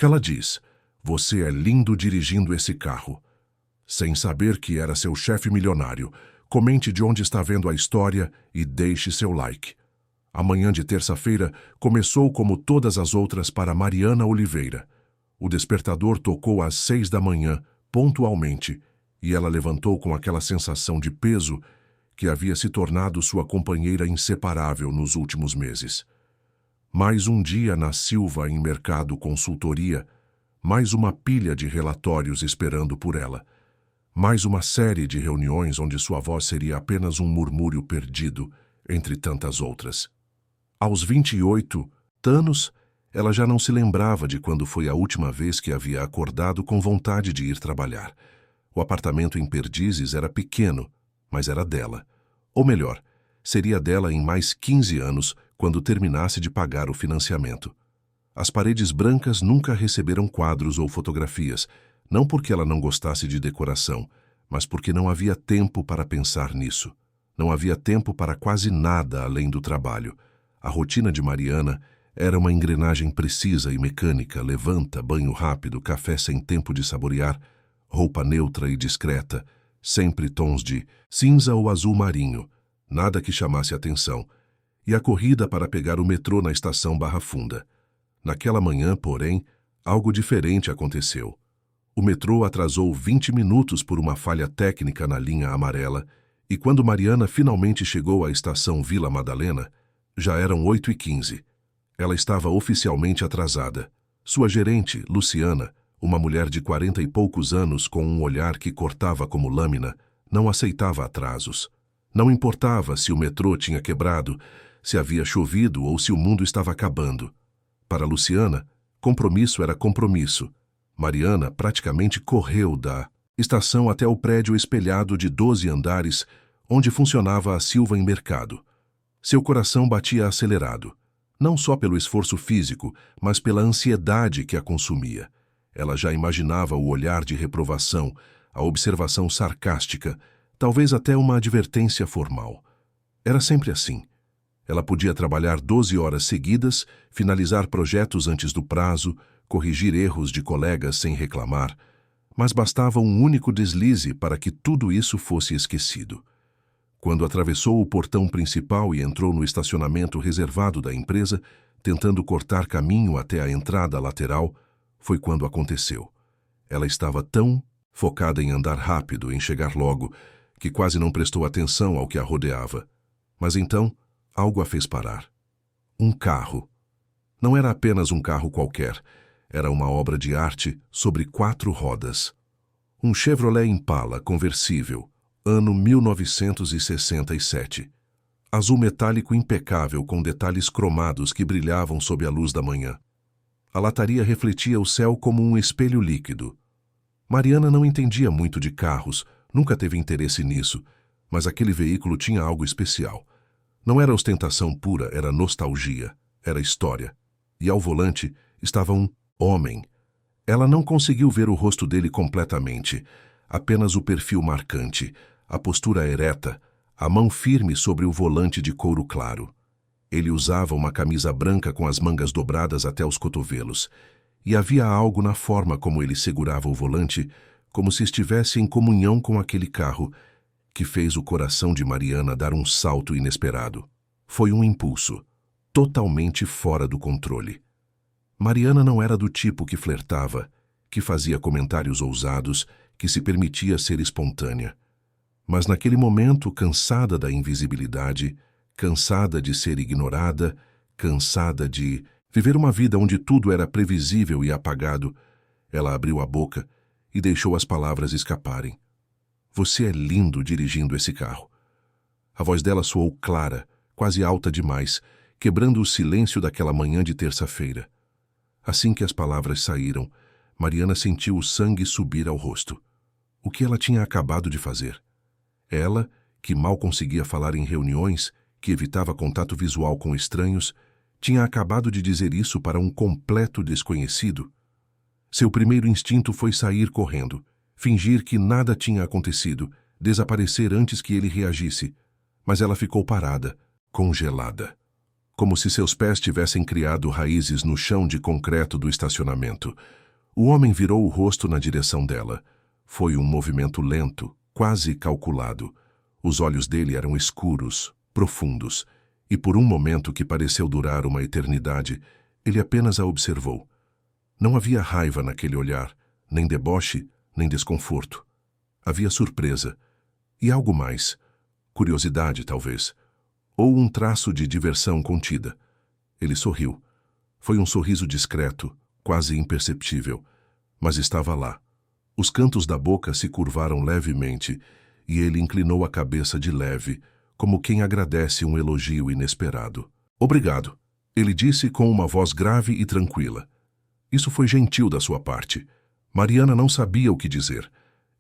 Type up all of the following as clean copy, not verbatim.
Ela diz: "Você é lindo dirigindo esse carro." Sem saber que era seu chefe milionário, comente de onde está vendo a história e deixe seu like. A manhã de terça-feira começou como todas as outras para Mariana Oliveira. O despertador tocou às 6 da manhã, pontualmente, e ela levantou com aquela sensação de peso que havia se tornado sua companheira inseparável nos últimos meses. Mais um dia na Silva em Mercado Consultoria, mais uma pilha de relatórios esperando por ela, mais uma série de reuniões onde sua voz seria apenas um murmúrio perdido entre tantas outras. Aos 28 anos, ela já não se lembrava de quando foi a última vez que havia acordado com vontade de ir trabalhar. O apartamento em Perdizes era pequeno, mas era dela. Ou melhor, seria dela em mais 15 anos, quando terminasse de pagar o financiamento. As paredes brancas nunca receberam quadros ou fotografias, não porque ela não gostasse de decoração, mas porque não havia tempo para pensar nisso. Não havia tempo para quase nada além do trabalho. A rotina de Mariana era uma engrenagem precisa e mecânica: levanta, banho rápido, café sem tempo de saborear, roupa neutra e discreta, sempre tons de cinza ou azul marinho, nada que chamasse atenção, e a corrida para pegar o metrô na estação Barra Funda. Naquela manhã, porém, algo diferente aconteceu. O metrô atrasou 20 minutos por uma falha técnica na linha amarela, e quando Mariana finalmente chegou à estação Vila Madalena, já eram 8h15. Ela estava oficialmente atrasada. Sua gerente, Luciana, uma mulher de 40 e poucos anos com um olhar que cortava como lâmina, não aceitava atrasos. Não importava se o metrô tinha quebrado, se havia chovido ou se o mundo estava acabando. Para Luciana, compromisso era compromisso. Mariana praticamente correu da estação até o prédio espelhado de 12 andares, onde funcionava a Silva em Mercado. Seu coração batia acelerado, não só pelo esforço físico, mas pela ansiedade que a consumia. Ela já imaginava o olhar de reprovação, a observação sarcástica, talvez até uma advertência formal. Era sempre assim. Ela podia trabalhar 12 horas seguidas, finalizar projetos antes do prazo, corrigir erros de colegas sem reclamar, mas bastava um único deslize para que tudo isso fosse esquecido. Quando atravessou o portão principal e entrou no estacionamento reservado da empresa, tentando cortar caminho até a entrada lateral, foi quando aconteceu. Ela estava tão focada em andar rápido, em chegar logo, que quase não prestou atenção ao que a rodeava. Mas então, algo a fez parar. Um carro. Não era apenas um carro qualquer, era uma obra de arte sobre 4 rodas. Um Chevrolet Impala conversível, ano 1967. Azul metálico impecável com detalhes cromados que brilhavam sob a luz da manhã. A lataria refletia o céu como um espelho líquido. Mariana não entendia muito de carros, nunca teve interesse nisso, mas aquele veículo tinha algo especial. Não era ostentação pura, era nostalgia, era história. E ao volante estava um homem. Ela não conseguiu ver o rosto dele completamente, apenas o perfil marcante, a postura ereta, a mão firme sobre o volante de couro claro. Ele usava uma camisa branca com as mangas dobradas até os cotovelos, e havia algo na forma como ele segurava o volante, como se estivesse em comunhão com aquele carro, que fez o coração de Mariana dar um salto inesperado. Foi um impulso, totalmente fora do controle. Mariana não era do tipo que flertava, que fazia comentários ousados, que se permitia ser espontânea. Mas naquele momento, cansada da invisibilidade, cansada de ser ignorada, cansada de viver uma vida onde tudo era previsível e apagado, ela abriu a boca e deixou as palavras escaparem. "Você é lindo dirigindo esse carro." A voz dela soou clara, quase alta demais, quebrando o silêncio daquela manhã de terça-feira. Assim que as palavras saíram, Mariana sentiu o sangue subir ao rosto. O que ela tinha acabado de fazer? Ela, que mal conseguia falar em reuniões, que evitava contato visual com estranhos, tinha acabado de dizer isso para um completo desconhecido. Seu primeiro instinto foi sair correndo, fingir que nada tinha acontecido, desaparecer antes que ele reagisse. Mas ela ficou parada, congelada. como se seus pés tivessem criado raízes no chão de concreto do estacionamento. O homem virou o rosto na direção dela. Foi um movimento lento, quase calculado. Os olhos dele eram escuros, profundos, e por um momento que pareceu durar uma eternidade, ele apenas a observou. Não havia raiva naquele olhar, nem deboche, nem desconforto. Havia surpresa. E algo mais. Curiosidade, talvez. Ou um traço de diversão contida. Ele sorriu. Foi um sorriso discreto, quase imperceptível, mas estava lá. Os cantos da boca se curvaram levemente e ele inclinou a cabeça de leve, como quem agradece um elogio inesperado. Obrigado, ele disse com uma voz grave e tranquila. Isso foi gentil da sua parte. Mariana não sabia o que dizer.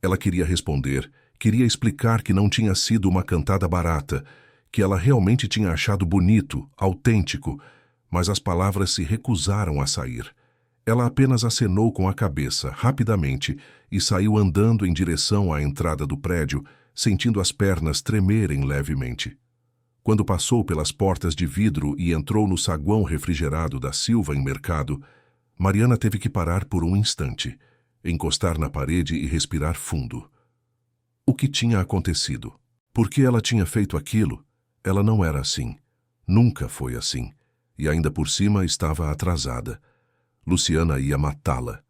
Ela queria responder, queria explicar que não tinha sido uma cantada barata, que ela realmente tinha achado bonito, autêntico, mas as palavras se recusaram a sair. Ela apenas acenou com a cabeça, rapidamente, e saiu andando em direção à entrada do prédio, sentindo as pernas tremerem levemente. Quando passou pelas portas de vidro e entrou no saguão refrigerado da Silva em Mercado, Mariana teve que parar por um instante, encostar na parede e respirar fundo. O que tinha acontecido? Por que ela tinha feito aquilo? Ela não era assim. Nunca foi assim. E ainda por cima estava atrasada. Luciana ia matá-la.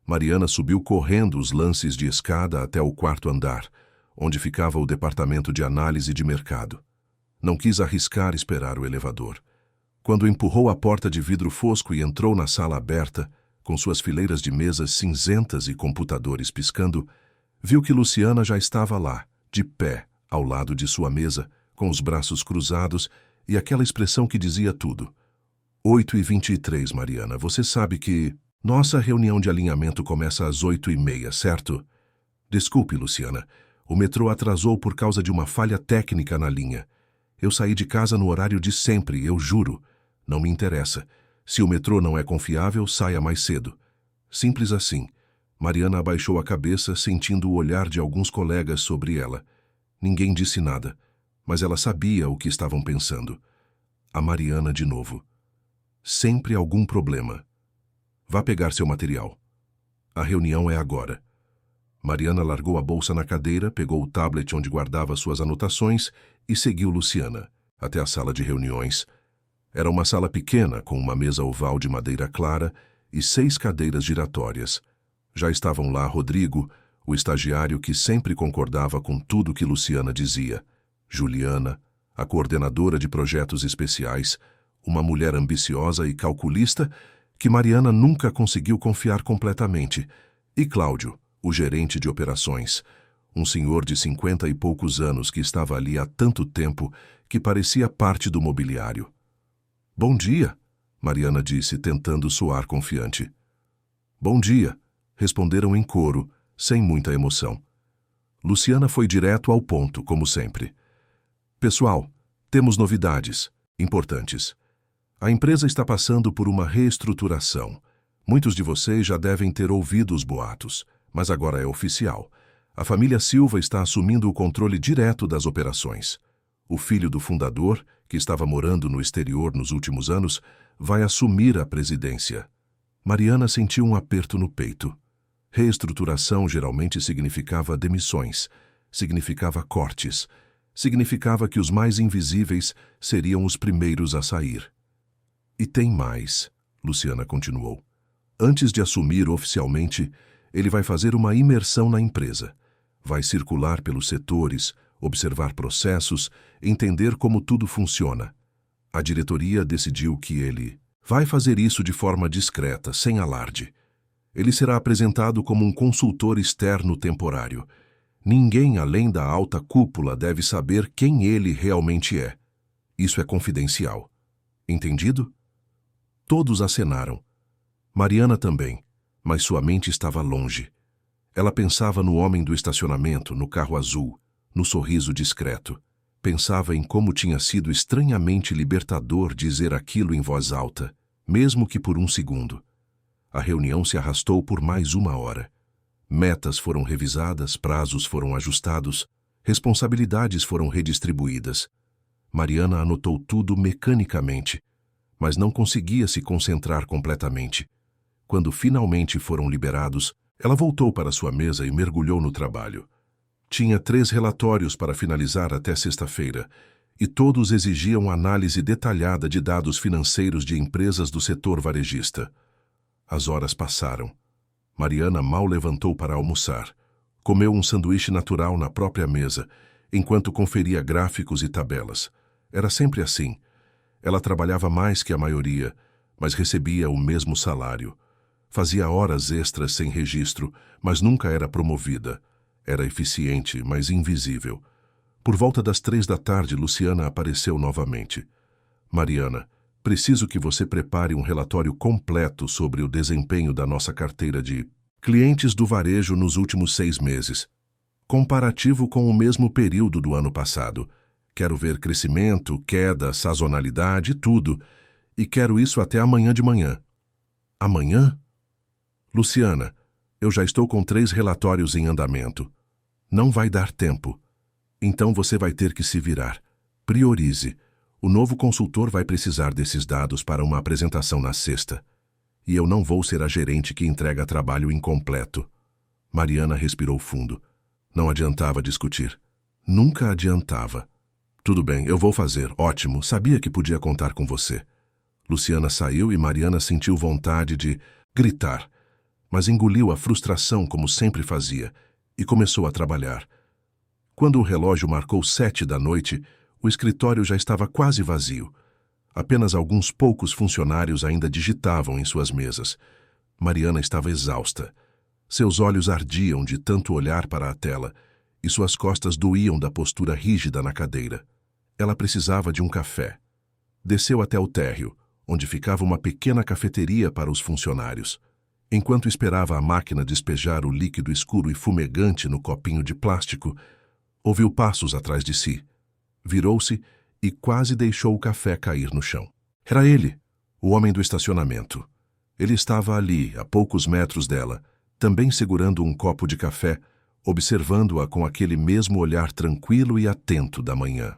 Mariana subiu correndo os lances de escada até o quarto andar, onde ficava o departamento de análise de mercado. Não quis arriscar esperar o elevador. Quando empurrou a porta de vidro fosco e entrou na sala aberta, com suas fileiras de mesas cinzentas e computadores piscando, viu que Luciana já estava lá, de pé, ao lado de sua mesa, com os braços cruzados e aquela expressão que dizia tudo. 8h23, Mariana, você sabe que... Nossa reunião de alinhamento começa às 8h30, certo? Desculpe, Luciana. O metrô atrasou por causa de uma falha técnica na linha. Eu saí de casa no horário de sempre, eu juro. Não me interessa. Se o metrô não é confiável, saia mais cedo. Simples assim. Mariana abaixou a cabeça, sentindo o olhar de alguns colegas sobre ela. Ninguém disse nada, mas ela sabia o que estavam pensando. A Mariana de novo. Sempre algum problema. Vá pegar seu material. A reunião é agora. Mariana largou a bolsa na cadeira, pegou o tablet onde guardava suas anotações e seguiu Luciana até a sala de reuniões. Era uma sala pequena, com uma mesa oval de madeira clara e 6 cadeiras giratórias. Já estavam lá Rodrigo, o estagiário que sempre concordava com tudo que Luciana dizia, Juliana, a coordenadora de projetos especiais, uma mulher ambiciosa e calculista que Mariana nunca conseguiu confiar completamente, e Cláudio, o gerente de operações, um senhor de 50 e poucos anos que estava ali há tanto tempo que parecia parte do mobiliário. Bom dia, Mariana disse, tentando soar confiante. Bom dia, responderam em coro, sem muita emoção. Luciana foi direto ao ponto, como sempre. Pessoal, temos novidades, importantes. A empresa está passando por uma reestruturação. Muitos de vocês já devem ter ouvido os boatos, mas agora é oficial. A família Silva está assumindo o controle direto das operações. O filho do fundador, que estava morando no exterior nos últimos anos, vai assumir a presidência. Mariana sentiu um aperto no peito. Reestruturação geralmente significava demissões, significava cortes, significava que os mais invisíveis seriam os primeiros a sair. E tem mais, Luciana continuou. Antes de assumir oficialmente, ele vai fazer uma imersão na empresa. Vai circular pelos setores, observar processos, entender como tudo funciona. A diretoria decidiu que ele vai fazer isso de forma discreta, sem alarde. Ele será apresentado como um consultor externo temporário. Ninguém além da alta cúpula deve saber quem ele realmente é. Isso é confidencial. Entendido? Todos acenaram. Mariana também, mas sua mente estava longe. Ela pensava no homem do estacionamento, no carro azul, no sorriso discreto. Pensava em como tinha sido estranhamente libertador dizer aquilo em voz alta, mesmo que por um segundo. A reunião se arrastou por mais 1 hora. Metas foram revisadas, prazos foram ajustados, responsabilidades foram redistribuídas. Mariana anotou tudo mecanicamente, mas não conseguia se concentrar completamente. Quando finalmente foram liberados, ela voltou para sua mesa e mergulhou no trabalho. Tinha 3 relatórios para finalizar até sexta-feira, e todos exigiam análise detalhada de dados financeiros de empresas do setor varejista. As horas passaram. Mariana mal levantou para almoçar. Comeu um sanduíche natural na própria mesa, enquanto conferia gráficos e tabelas. Era sempre assim. Ela trabalhava mais que a maioria, mas recebia o mesmo salário. Fazia horas extras sem registro, mas nunca era promovida. Era eficiente, mas invisível. Por volta das 3 da tarde, Luciana apareceu novamente. Mariana, preciso que você prepare um relatório completo sobre o desempenho da nossa carteira de clientes do varejo nos últimos 6 meses, comparativo com o mesmo período do ano passado. Quero ver crescimento, queda, sazonalidade, tudo. E quero isso até amanhã de manhã. Amanhã? Luciana, eu já estou com 3 relatórios em andamento. Não vai dar tempo. Então você vai ter que se virar. Priorize. O novo consultor vai precisar desses dados para uma apresentação na sexta. E eu não vou ser a gerente que entrega trabalho incompleto. Mariana respirou fundo. Não adiantava discutir. Nunca adiantava. Tudo bem, eu vou fazer. Ótimo, sabia que podia contar com você. Luciana saiu e Mariana sentiu vontade de gritar, mas engoliu a frustração como sempre fazia e começou a trabalhar. Quando o relógio marcou 7 da noite, o escritório já estava quase vazio. Apenas alguns poucos funcionários ainda digitavam em suas mesas. Mariana estava exausta. Seus olhos ardiam de tanto olhar para a tela e suas costas doíam da postura rígida na cadeira. Ela precisava de um café. Desceu até o térreo, onde ficava uma pequena cafeteria para os funcionários. Enquanto esperava a máquina despejar o líquido escuro e fumegante no copinho de plástico, ouviu passos atrás de si. Virou-se e quase deixou o café cair no chão. Era ele, o homem do estacionamento. Ele estava ali, a poucos metros dela, também segurando um copo de café, observando-a com aquele mesmo olhar tranquilo e atento da manhã.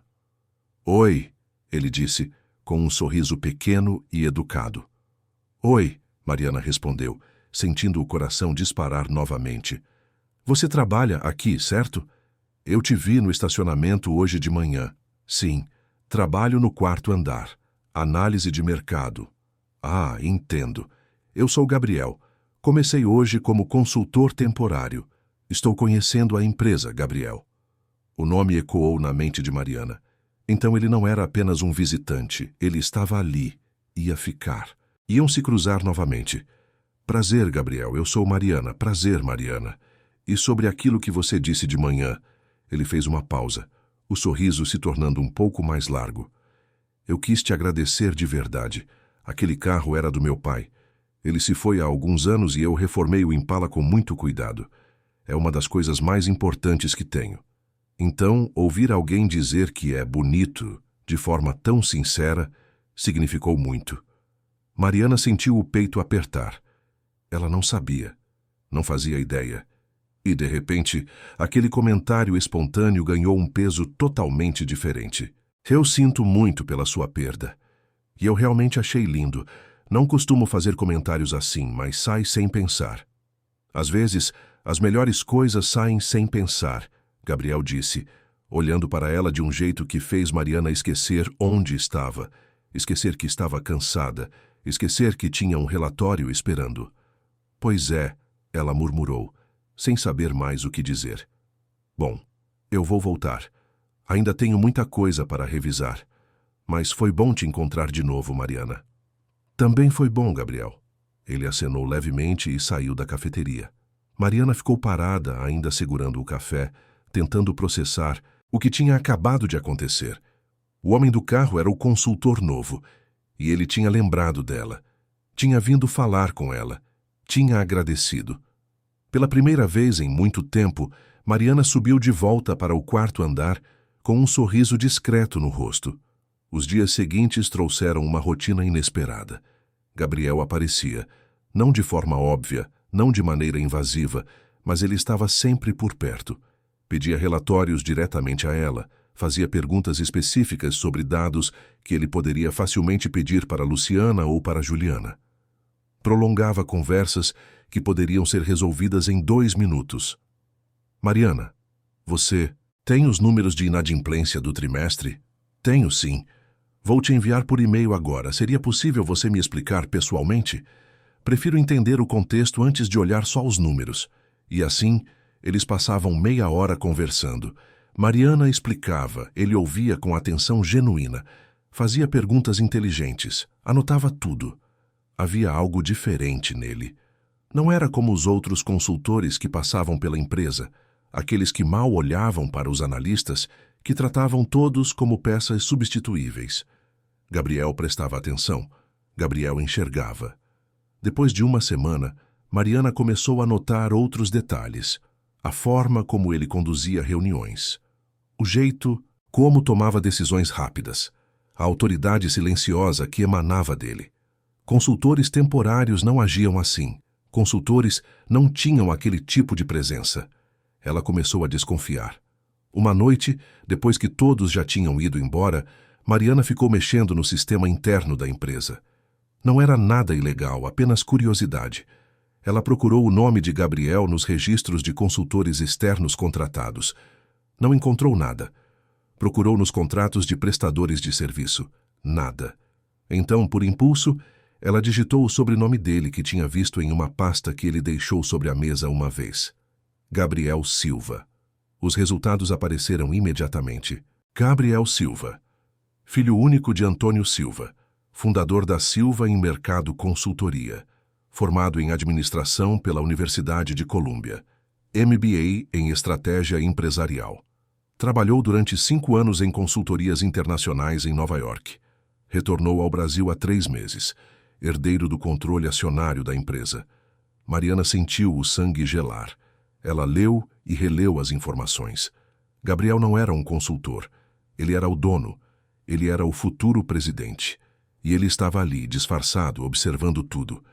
Oi, ele disse, com um sorriso pequeno e educado. Oi, Mariana respondeu, sentindo o coração disparar novamente. Você trabalha aqui, certo? Eu te vi no estacionamento hoje de manhã. Sim, trabalho no 4º andar. Análise de mercado. Ah, entendo. Eu sou Gabriel. Comecei hoje como consultor temporário. Estou conhecendo a empresa, Gabriel. O nome ecoou na mente de Mariana. Então ele não era apenas um visitante, ele estava ali, ia ficar. Iam se cruzar novamente. Prazer, Gabriel, eu sou Mariana. Prazer, Mariana. E sobre aquilo que você disse de manhã, ele fez uma pausa, o sorriso se tornando um pouco mais largo. Eu quis te agradecer de verdade. Aquele carro era do meu pai. Ele se foi há alguns anos e eu reformei o Impala com muito cuidado. É uma das coisas mais importantes que tenho. Então, ouvir alguém dizer que é bonito, de forma tão sincera, significou muito. Mariana sentiu o peito apertar. Ela não sabia, não fazia ideia. E, de repente, aquele comentário espontâneo ganhou um peso totalmente diferente. Eu sinto muito pela sua perda. E eu realmente achei lindo. Não costumo fazer comentários assim, mas sai sem pensar. Às vezes, as melhores coisas saem sem pensar, Gabriel disse, olhando para ela de um jeito que fez Mariana esquecer onde estava, esquecer que estava cansada, esquecer que tinha um relatório esperando. Pois é, ela murmurou, sem saber mais o que dizer. Bom, eu vou voltar. Ainda tenho muita coisa para revisar. Mas foi bom te encontrar de novo, Mariana. Também foi bom, Gabriel. Ele acenou levemente e saiu da cafeteria. Mariana ficou parada, ainda segurando o café, tentando processar o que tinha acabado de acontecer. O homem do carro era o consultor novo, e ele tinha lembrado dela. Tinha vindo falar com ela. Tinha agradecido. Pela primeira vez em muito tempo, Mariana subiu de volta para o 4º andar com um sorriso discreto no rosto. Os dias seguintes trouxeram uma rotina inesperada. Gabriel aparecia, não de forma óbvia, não de maneira invasiva, mas ele estava sempre por perto. Pedia relatórios diretamente a ela, Fazia perguntas específicas sobre dados que ele poderia facilmente pedir para Luciana ou para Juliana. Prolongava conversas que poderiam ser resolvidas em 2 minutos. Mariana, você tem os números de inadimplência do trimestre? Tenho, sim. Vou te enviar por e-mail agora. Seria possível você me explicar pessoalmente? Prefiro entender o contexto antes de olhar só os números. E assim, eles passavam meia hora conversando. Mariana explicava, ele ouvia com atenção genuína. Fazia perguntas inteligentes, anotava tudo. Havia algo diferente nele. Não era como os outros consultores que passavam pela empresa, aqueles que mal olhavam para os analistas, que tratavam todos como peças substituíveis. Gabriel prestava atenção. Gabriel enxergava. Depois de 1 semana, Mariana começou a notar outros detalhes. A forma como ele conduzia reuniões. O jeito como tomava decisões rápidas. A autoridade silenciosa que emanava dele. Consultores temporários não agiam assim. Consultores não tinham aquele tipo de presença. Ela começou a desconfiar. Uma noite, depois que todos já tinham ido embora, Mariana ficou mexendo no sistema interno da empresa. Não era nada ilegal, apenas curiosidade. Ela procurou o nome de Gabriel nos registros de consultores externos contratados. Não encontrou nada. Procurou nos contratos de prestadores de serviço. Nada. Então, por impulso, ela digitou o sobrenome dele que tinha visto em uma pasta que ele deixou sobre a mesa uma vez. Gabriel Silva. Os resultados apareceram imediatamente. Gabriel Silva. Filho único de Antônio Silva, fundador da Silva em Mercado Consultoria, formado em Administração pela Universidade de Colômbia, MBA em Estratégia Empresarial. Trabalhou durante 5 anos em consultorias internacionais em Nova York. Retornou ao Brasil há 3 meses, herdeiro do controle acionário da empresa. Mariana sentiu o sangue gelar. Ela leu e releu as informações. Gabriel não era um consultor. Ele era o dono. Ele era o futuro presidente. E ele estava ali, disfarçado, observando tudo.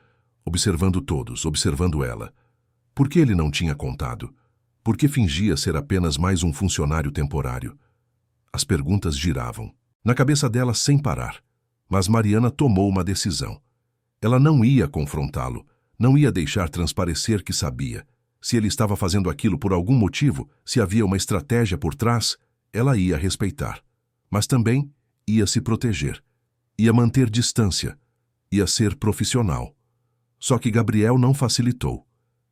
Observando todos, observando ela. Por que ele não tinha contado? Por que fingia ser apenas mais um funcionário temporário? As perguntas giravam, na cabeça dela sem parar. Mas Mariana tomou uma decisão. Ela não ia confrontá-lo, não ia deixar transparecer que sabia. Se ele estava fazendo aquilo por algum motivo, se havia uma estratégia por trás, ela ia respeitar. Mas também ia se proteger. Ia manter distância. Ia ser profissional. Só que Gabriel não facilitou.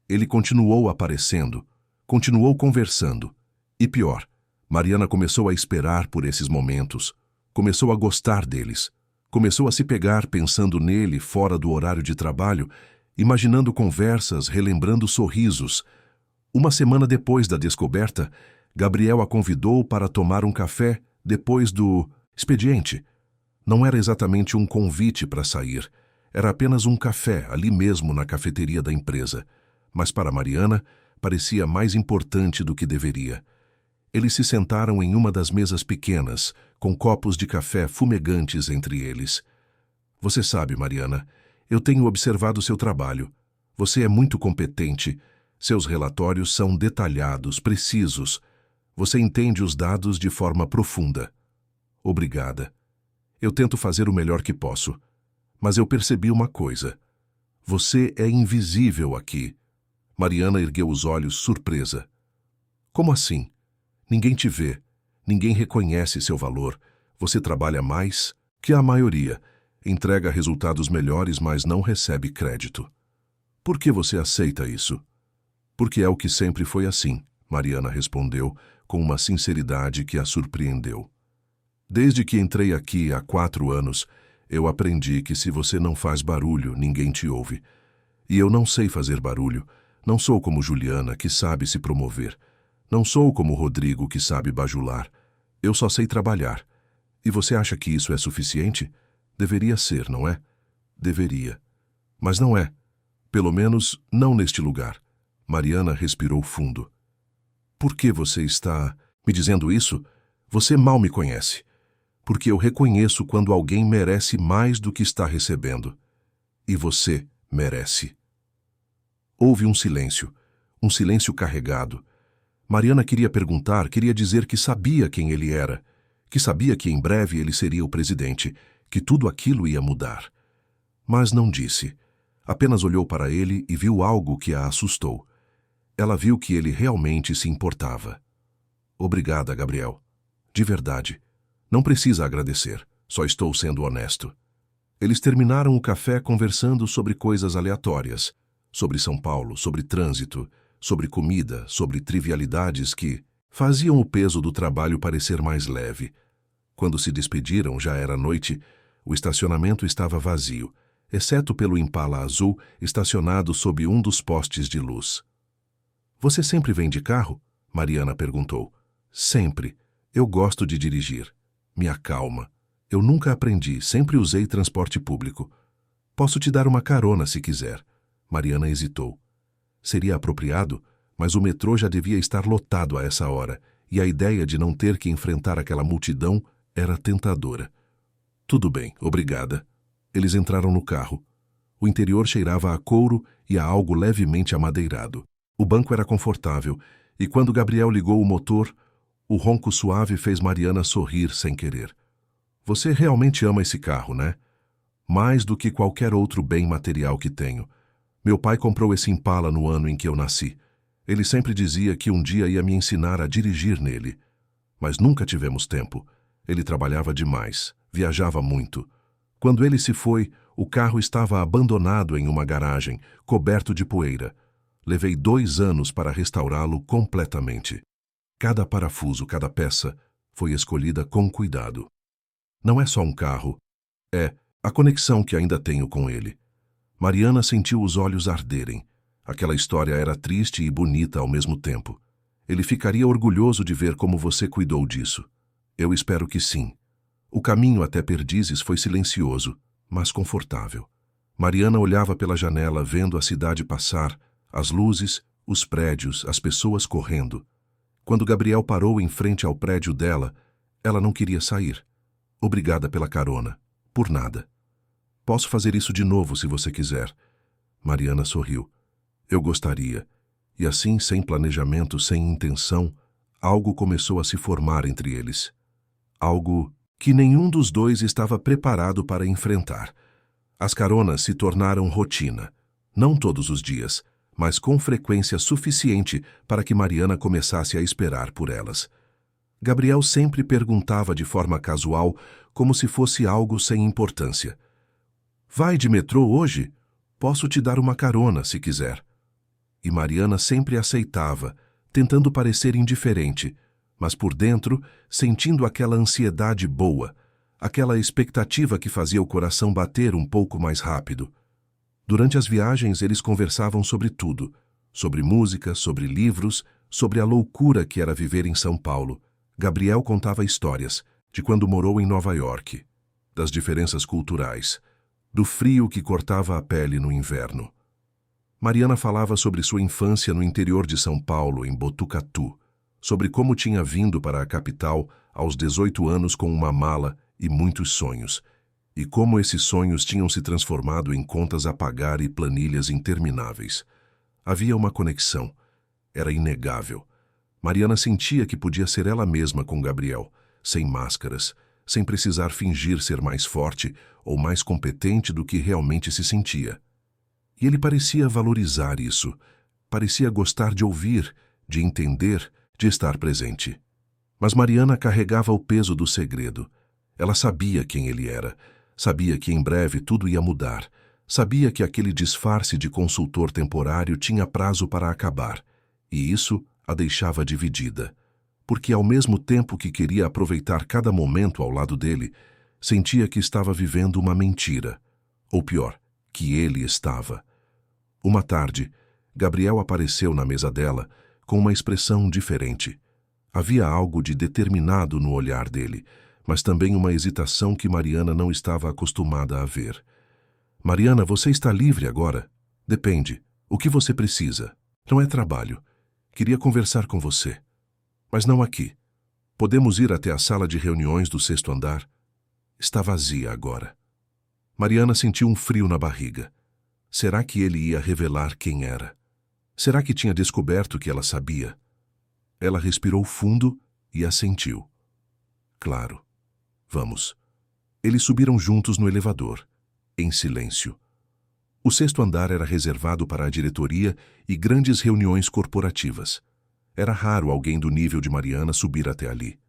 Ele continuou aparecendo, continuou conversando. E pior, Mariana começou a esperar por esses momentos. Começou a gostar deles. Começou a se pegar pensando nele fora do horário de trabalho, imaginando conversas, relembrando sorrisos. 1 semana depois da descoberta, Gabriel a convidou para tomar um café depois do expediente. Não era exatamente um convite para sair. Era apenas um café ali mesmo na cafeteria da empresa. Mas para Mariana, parecia mais importante do que deveria. Eles se sentaram em uma das mesas pequenas, com copos de café fumegantes entre eles. Você sabe, Mariana, eu tenho observado seu trabalho. Você é muito competente. Seus relatórios são detalhados, precisos. Você entende os dados de forma profunda. Obrigada. Eu tento fazer o melhor que posso. Mas eu percebi uma coisa. Você é invisível aqui. Mariana ergueu os olhos, surpresa. Como assim? Ninguém te vê. Ninguém reconhece seu valor. Você trabalha mais que a maioria. Entrega resultados melhores, mas não recebe crédito. Por que você aceita isso? Porque é o que sempre foi assim, Mariana respondeu, com uma sinceridade que a surpreendeu. Desde que entrei aqui há 4 anos, eu aprendi que se você não faz barulho, ninguém te ouve. E eu não sei fazer barulho. Não sou como Juliana, que sabe se promover. Não sou como Rodrigo, que sabe bajular. Eu só sei trabalhar. E você acha que isso é suficiente? Deveria ser, não é? Deveria. Mas não é. Pelo menos, não neste lugar. Mariana respirou fundo. Por que você está me dizendo isso? Você mal me conhece. Porque eu reconheço quando alguém merece mais do que está recebendo. E você merece. Houve um silêncio carregado. Mariana queria perguntar, queria dizer que sabia quem ele era, que sabia que em breve ele seria o presidente, que tudo aquilo ia mudar. Mas não disse. Apenas olhou para ele e viu algo que a assustou. Ela viu que ele realmente se importava. Obrigada, Gabriel. De verdade. Não precisa agradecer. Só estou sendo honesto. Eles terminaram o café conversando sobre coisas aleatórias. Sobre São Paulo, sobre trânsito, sobre comida, sobre trivialidades que faziam o peso do trabalho parecer mais leve. Quando se despediram, já era noite, o estacionamento estava vazio, exceto pelo Impala azul estacionado sob um dos postes de luz. Você sempre vem de carro? Mariana perguntou. Sempre. Eu gosto de dirigir. Me acalma. Eu nunca aprendi, sempre usei transporte público. Posso te dar uma carona se quiser. Mariana hesitou. Seria apropriado, mas o metrô já devia estar lotado a essa hora, e a ideia de não ter que enfrentar aquela multidão era tentadora. Tudo bem, obrigada. Eles entraram no carro. O interior cheirava a couro e a algo levemente amadeirado. O banco era confortável, e quando Gabriel ligou o motor, o ronco suave fez Mariana sorrir sem querer. Você realmente ama esse carro, né? Mais do que qualquer outro bem material que tenho. Meu pai comprou esse Impala no ano em que eu nasci. Ele sempre dizia que um dia ia me ensinar a dirigir nele. Mas nunca tivemos tempo. Ele trabalhava demais, viajava muito. Quando ele se foi, o carro estava abandonado em uma garagem, coberto de poeira. Levei 2 anos para restaurá-lo completamente. Cada parafuso, cada peça, foi escolhida com cuidado. Não é só um carro, é a conexão que ainda tenho com ele. Mariana sentiu os olhos arderem. Aquela história era triste e bonita ao mesmo tempo. Ele ficaria orgulhoso de ver como você cuidou disso. Eu espero que sim. O caminho até Perdizes foi silencioso, mas confortável. Mariana olhava pela janela vendo a cidade passar, as luzes, os prédios, as pessoas correndo. Quando Gabriel parou em frente ao prédio dela, ela não queria sair. Obrigada pela carona. Por nada. Posso fazer isso de novo se você quiser. Mariana sorriu. Eu gostaria. E assim, sem planejamento, sem intenção, algo começou a se formar entre eles. Algo que nenhum dos dois estava preparado para enfrentar. As caronas se tornaram rotina. Não todos os dias, mas com frequência suficiente para que Mariana começasse a esperar por elas. Gabriel sempre perguntava de forma casual, como se fosse algo sem importância. Vai de metrô hoje? Posso te dar uma carona, se quiser. E Mariana sempre aceitava, tentando parecer indiferente, mas por dentro, sentindo aquela ansiedade boa, aquela expectativa que fazia o coração bater um pouco mais rápido. Durante as viagens, eles conversavam sobre tudo, sobre música, sobre livros, sobre a loucura que era viver em São Paulo. Gabriel contava histórias de quando morou em Nova York, das diferenças culturais, do frio que cortava a pele no inverno. Mariana falava sobre sua infância no interior de São Paulo, em Botucatu, sobre como tinha vindo para a capital aos 18 anos com uma mala e muitos sonhos, e como esses sonhos tinham se transformado em contas a pagar e planilhas intermináveis. Havia uma conexão. Era inegável. Mariana sentia que podia ser ela mesma com Gabriel, sem máscaras, sem precisar fingir ser mais forte ou mais competente do que realmente se sentia. E ele parecia valorizar isso, parecia gostar de ouvir, de entender, de estar presente. Mas Mariana carregava o peso do segredo. Ela sabia quem ele era, sabia que em breve tudo ia mudar, sabia que aquele disfarce de consultor temporário tinha prazo para acabar, e isso a deixava dividida, porque ao mesmo tempo que queria aproveitar cada momento ao lado dele, sentia que estava vivendo uma mentira, ou pior, que ele estava. Uma tarde, Gabriel apareceu na mesa dela com uma expressão diferente. Havia algo de determinado no olhar dele, mas também uma hesitação que Mariana não estava acostumada a ver. Mariana, você está livre agora? Depende. O que você precisa? Não é trabalho. Queria conversar com você. Mas não aqui. Podemos ir até a sala de reuniões do 6º andar? Está vazia agora. Mariana sentiu um frio na barriga. Será que ele ia revelar quem era? Será que tinha descoberto que ela sabia? Ela respirou fundo e assentiu. Claro. Vamos. Eles subiram juntos no elevador, em silêncio. O 6º andar era reservado para a diretoria e grandes reuniões corporativas. Era raro alguém do nível de Mariana subir até ali.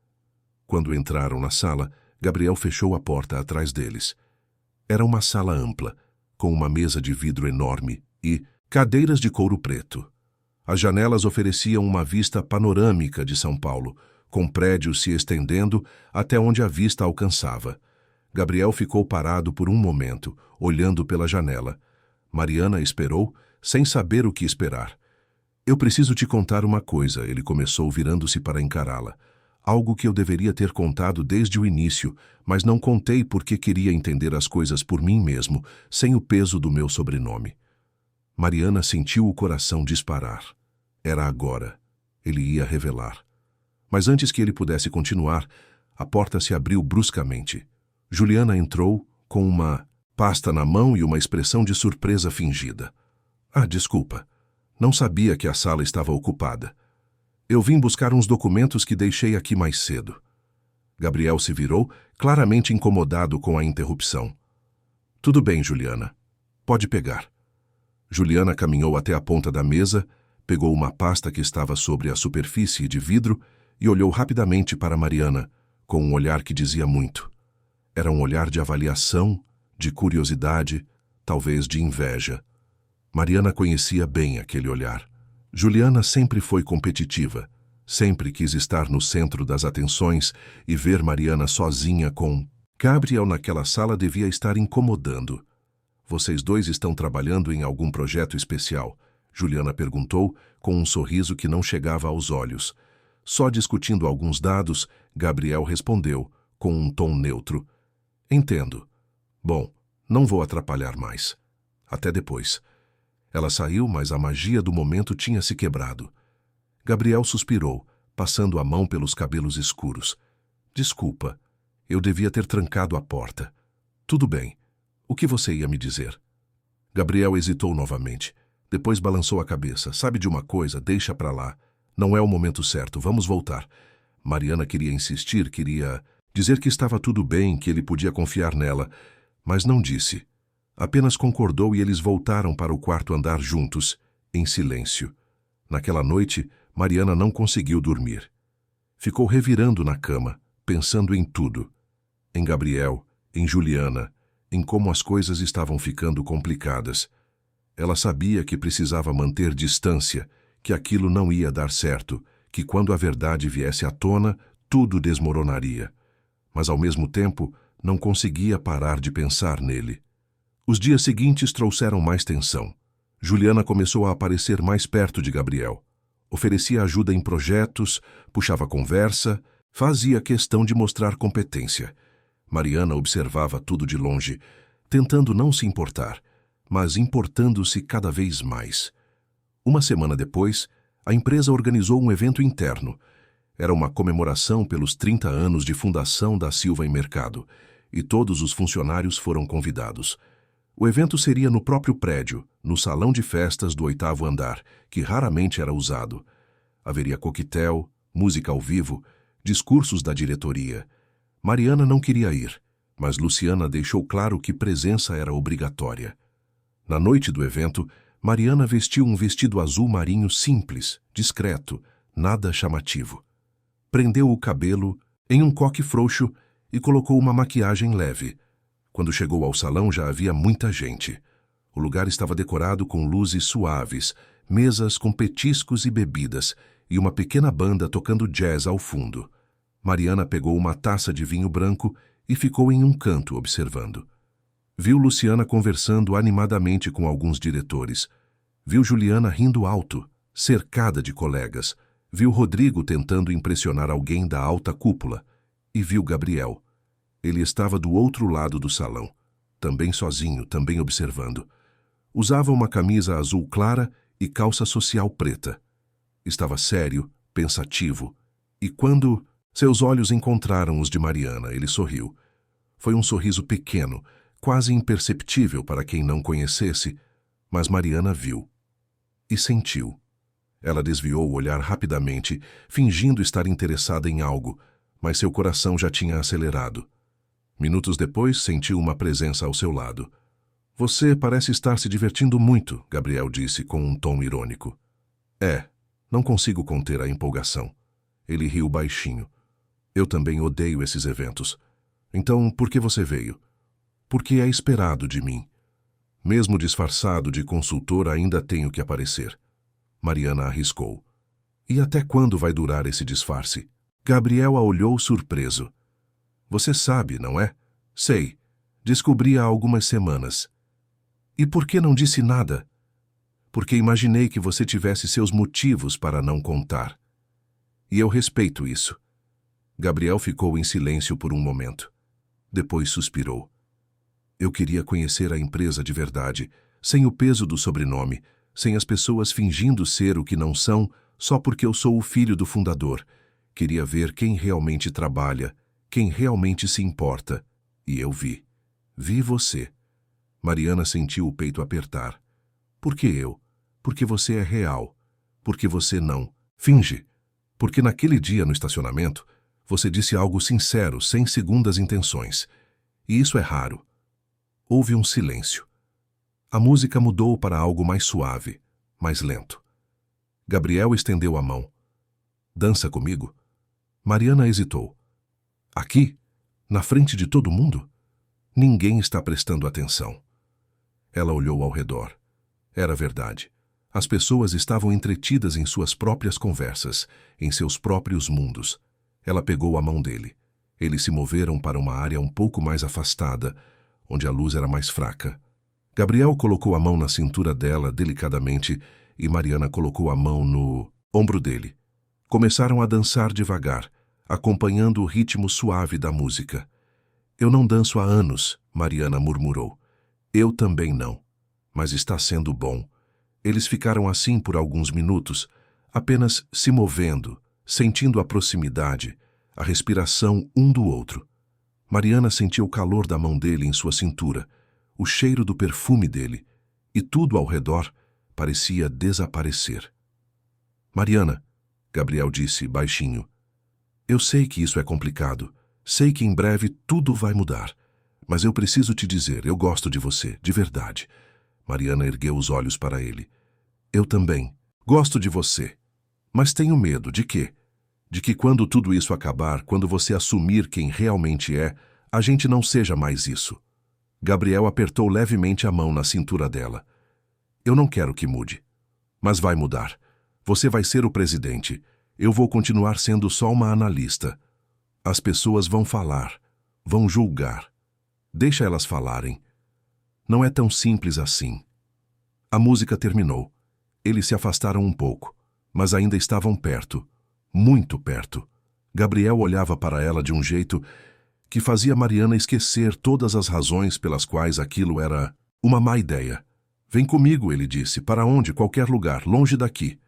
Quando entraram na sala, Gabriel fechou a porta atrás deles. Era uma sala ampla, com uma mesa de vidro enorme e cadeiras de couro preto. As janelas ofereciam uma vista panorâmica de São Paulo, com prédios se estendendo até onde a vista alcançava. Gabriel ficou parado por um momento, olhando pela janela. Mariana esperou, sem saber o que esperar. Eu preciso te contar uma coisa, ele começou virando-se para encará-la. Algo que eu deveria ter contado desde o início, mas não contei porque queria entender as coisas por mim mesmo, sem o peso do meu sobrenome. Mariana sentiu o coração disparar. Era agora. Ele ia revelar. Mas antes que ele pudesse continuar, a porta se abriu bruscamente. Juliana entrou com uma pasta na mão e uma expressão de surpresa fingida. Ah, desculpa. Não sabia que a sala estava ocupada. Eu vim buscar uns documentos que deixei aqui mais cedo. Gabriel se virou, claramente incomodado com a interrupção. Tudo bem, Juliana. Pode pegar. Juliana caminhou até a ponta da mesa, pegou uma pasta que estava sobre a superfície de vidro e olhou rapidamente para Mariana, com um olhar que dizia muito. Era um olhar de avaliação, de curiosidade, talvez de inveja. Mariana conhecia bem aquele olhar. Juliana sempre foi competitiva, sempre quis estar no centro das atenções e ver Mariana sozinha com Gabriel naquela sala devia estar incomodando. Vocês dois estão trabalhando em algum projeto especial? Juliana perguntou, com um sorriso que não chegava aos olhos. Só discutindo alguns dados, Gabriel respondeu, com um tom neutro. Entendo. Bom, não vou atrapalhar mais. Até depois. Ela saiu, mas a magia do momento tinha se quebrado. Gabriel suspirou, passando a mão pelos cabelos escuros. Desculpa, eu devia ter trancado a porta. Tudo bem. O que você ia me dizer? Gabriel hesitou novamente. Depois balançou a cabeça. Sabe de uma coisa? Deixa pra lá. Não é o momento certo. Vamos voltar. Mariana queria insistir, queria dizer que estava tudo bem, que ele podia confiar nela, mas não disse. Apenas concordou e eles voltaram para o 4º andar juntos, em silêncio. Naquela noite, Mariana não conseguiu dormir. Ficou revirando na cama, pensando em tudo. Em Gabriel, em Juliana, em como as coisas estavam ficando complicadas. Ela sabia que precisava manter distância, que aquilo não ia dar certo, que quando a verdade viesse à tona, tudo desmoronaria. Mas ao mesmo tempo, não conseguia parar de pensar nele. Os dias seguintes trouxeram mais tensão. Juliana começou a aparecer mais perto de Gabriel. Oferecia ajuda em projetos, puxava conversa, fazia questão de mostrar competência. Mariana observava tudo de longe, tentando não se importar, mas importando-se cada vez mais. Uma semana depois, a empresa organizou um evento interno. Era uma comemoração pelos 30 anos de fundação da Silva em Mercado, e todos os funcionários foram convidados. O evento seria no próprio prédio, no salão de festas do 8º andar, que raramente era usado. Haveria coquetel, música ao vivo, discursos da diretoria. Mariana não queria ir, mas Luciana deixou claro que presença era obrigatória. Na noite do evento, Mariana vestiu um vestido azul marinho simples, discreto, nada chamativo. Prendeu o cabelo em um coque frouxo e colocou uma maquiagem leve. Quando chegou ao salão já havia muita gente. O lugar estava decorado com luzes suaves, mesas com petiscos e bebidas e uma pequena banda tocando jazz ao fundo. Mariana pegou uma taça de vinho branco e ficou em um canto observando. Viu Luciana conversando animadamente com alguns diretores. Viu Juliana rindo alto, cercada de colegas. Viu Rodrigo tentando impressionar alguém da alta cúpula. E viu Gabriel. Ele estava do outro lado do salão, também sozinho, também observando. Usava uma camisa azul clara e calça social preta. Estava sério, pensativo, e quando seus olhos encontraram os de Mariana, ele sorriu. Foi um sorriso pequeno, quase imperceptível para quem não conhecesse, mas Mariana viu. E sentiu. Ela desviou o olhar rapidamente, fingindo estar interessada em algo, mas seu coração já tinha acelerado. Minutos depois, sentiu uma presença ao seu lado. Você parece estar se divertindo muito, Gabriel disse com um tom irônico. Não consigo conter a empolgação. Ele riu baixinho. Eu também odeio esses eventos. Então, por que você veio? Porque é esperado de mim. Mesmo disfarçado de consultor, ainda tenho que aparecer. Mariana arriscou. E até quando vai durar esse disfarce? Gabriel a olhou surpreso. Você sabe, não é? Sei. Descobri há algumas semanas. E por que não disse nada? Porque imaginei que você tivesse seus motivos para não contar. E eu respeito isso. Gabriel ficou em silêncio por um momento. Depois suspirou. Eu queria conhecer a empresa de verdade, sem o peso do sobrenome, sem as pessoas fingindo ser o que não são, só porque eu sou o filho do fundador. Queria ver quem realmente trabalha, quem realmente se importa. E eu vi. Vi você. Mariana sentiu o peito apertar. Por que eu? Porque você é real. Porque você não finge. Porque naquele dia no estacionamento, você disse algo sincero, sem segundas intenções. E isso é raro. Houve um silêncio. A música mudou para algo mais suave, mais lento. Gabriel estendeu a mão. Dança comigo? Mariana hesitou. Aqui? Na frente de todo mundo? Ninguém está prestando atenção. Ela olhou ao redor. Era verdade. As pessoas estavam entretidas em suas próprias conversas, em seus próprios mundos. Ela pegou a mão dele. Eles se moveram para uma área um pouco mais afastada, onde a luz era mais fraca. Gabriel colocou a mão na cintura dela delicadamente e Mariana colocou a mão no ombro dele. Começaram a dançar devagar, acompanhando o ritmo suave da música. Eu não danço há anos, Mariana murmurou. Eu também não. Mas está sendo bom. Eles ficaram assim por alguns minutos, apenas se movendo, sentindo a proximidade, a respiração um do outro. Mariana sentiu o calor da mão dele em sua cintura, o cheiro do perfume dele, e tudo ao redor parecia desaparecer. Mariana, Gabriel disse baixinho, eu sei que isso é complicado, sei que em breve tudo vai mudar, mas eu preciso te dizer, eu gosto de você, de verdade. Mariana ergueu os olhos para ele. Eu também. Gosto de você. Mas tenho medo de quê? De que quando tudo isso acabar, quando você assumir quem realmente é, a gente não seja mais isso. Gabriel apertou levemente a mão na cintura dela. Eu não quero que mude. Mas vai mudar. Você vai ser o presidente. Eu vou continuar sendo só uma analista. As pessoas vão falar. Vão julgar. Deixa elas falarem. Não é tão simples assim. A música terminou. Eles se afastaram um pouco, mas ainda estavam perto, muito perto. Gabriel olhava para ela de um jeito que fazia Mariana esquecer todas as razões pelas quais aquilo era uma má ideia. Vem comigo, ele disse, para onde, qualquer lugar, longe daqui.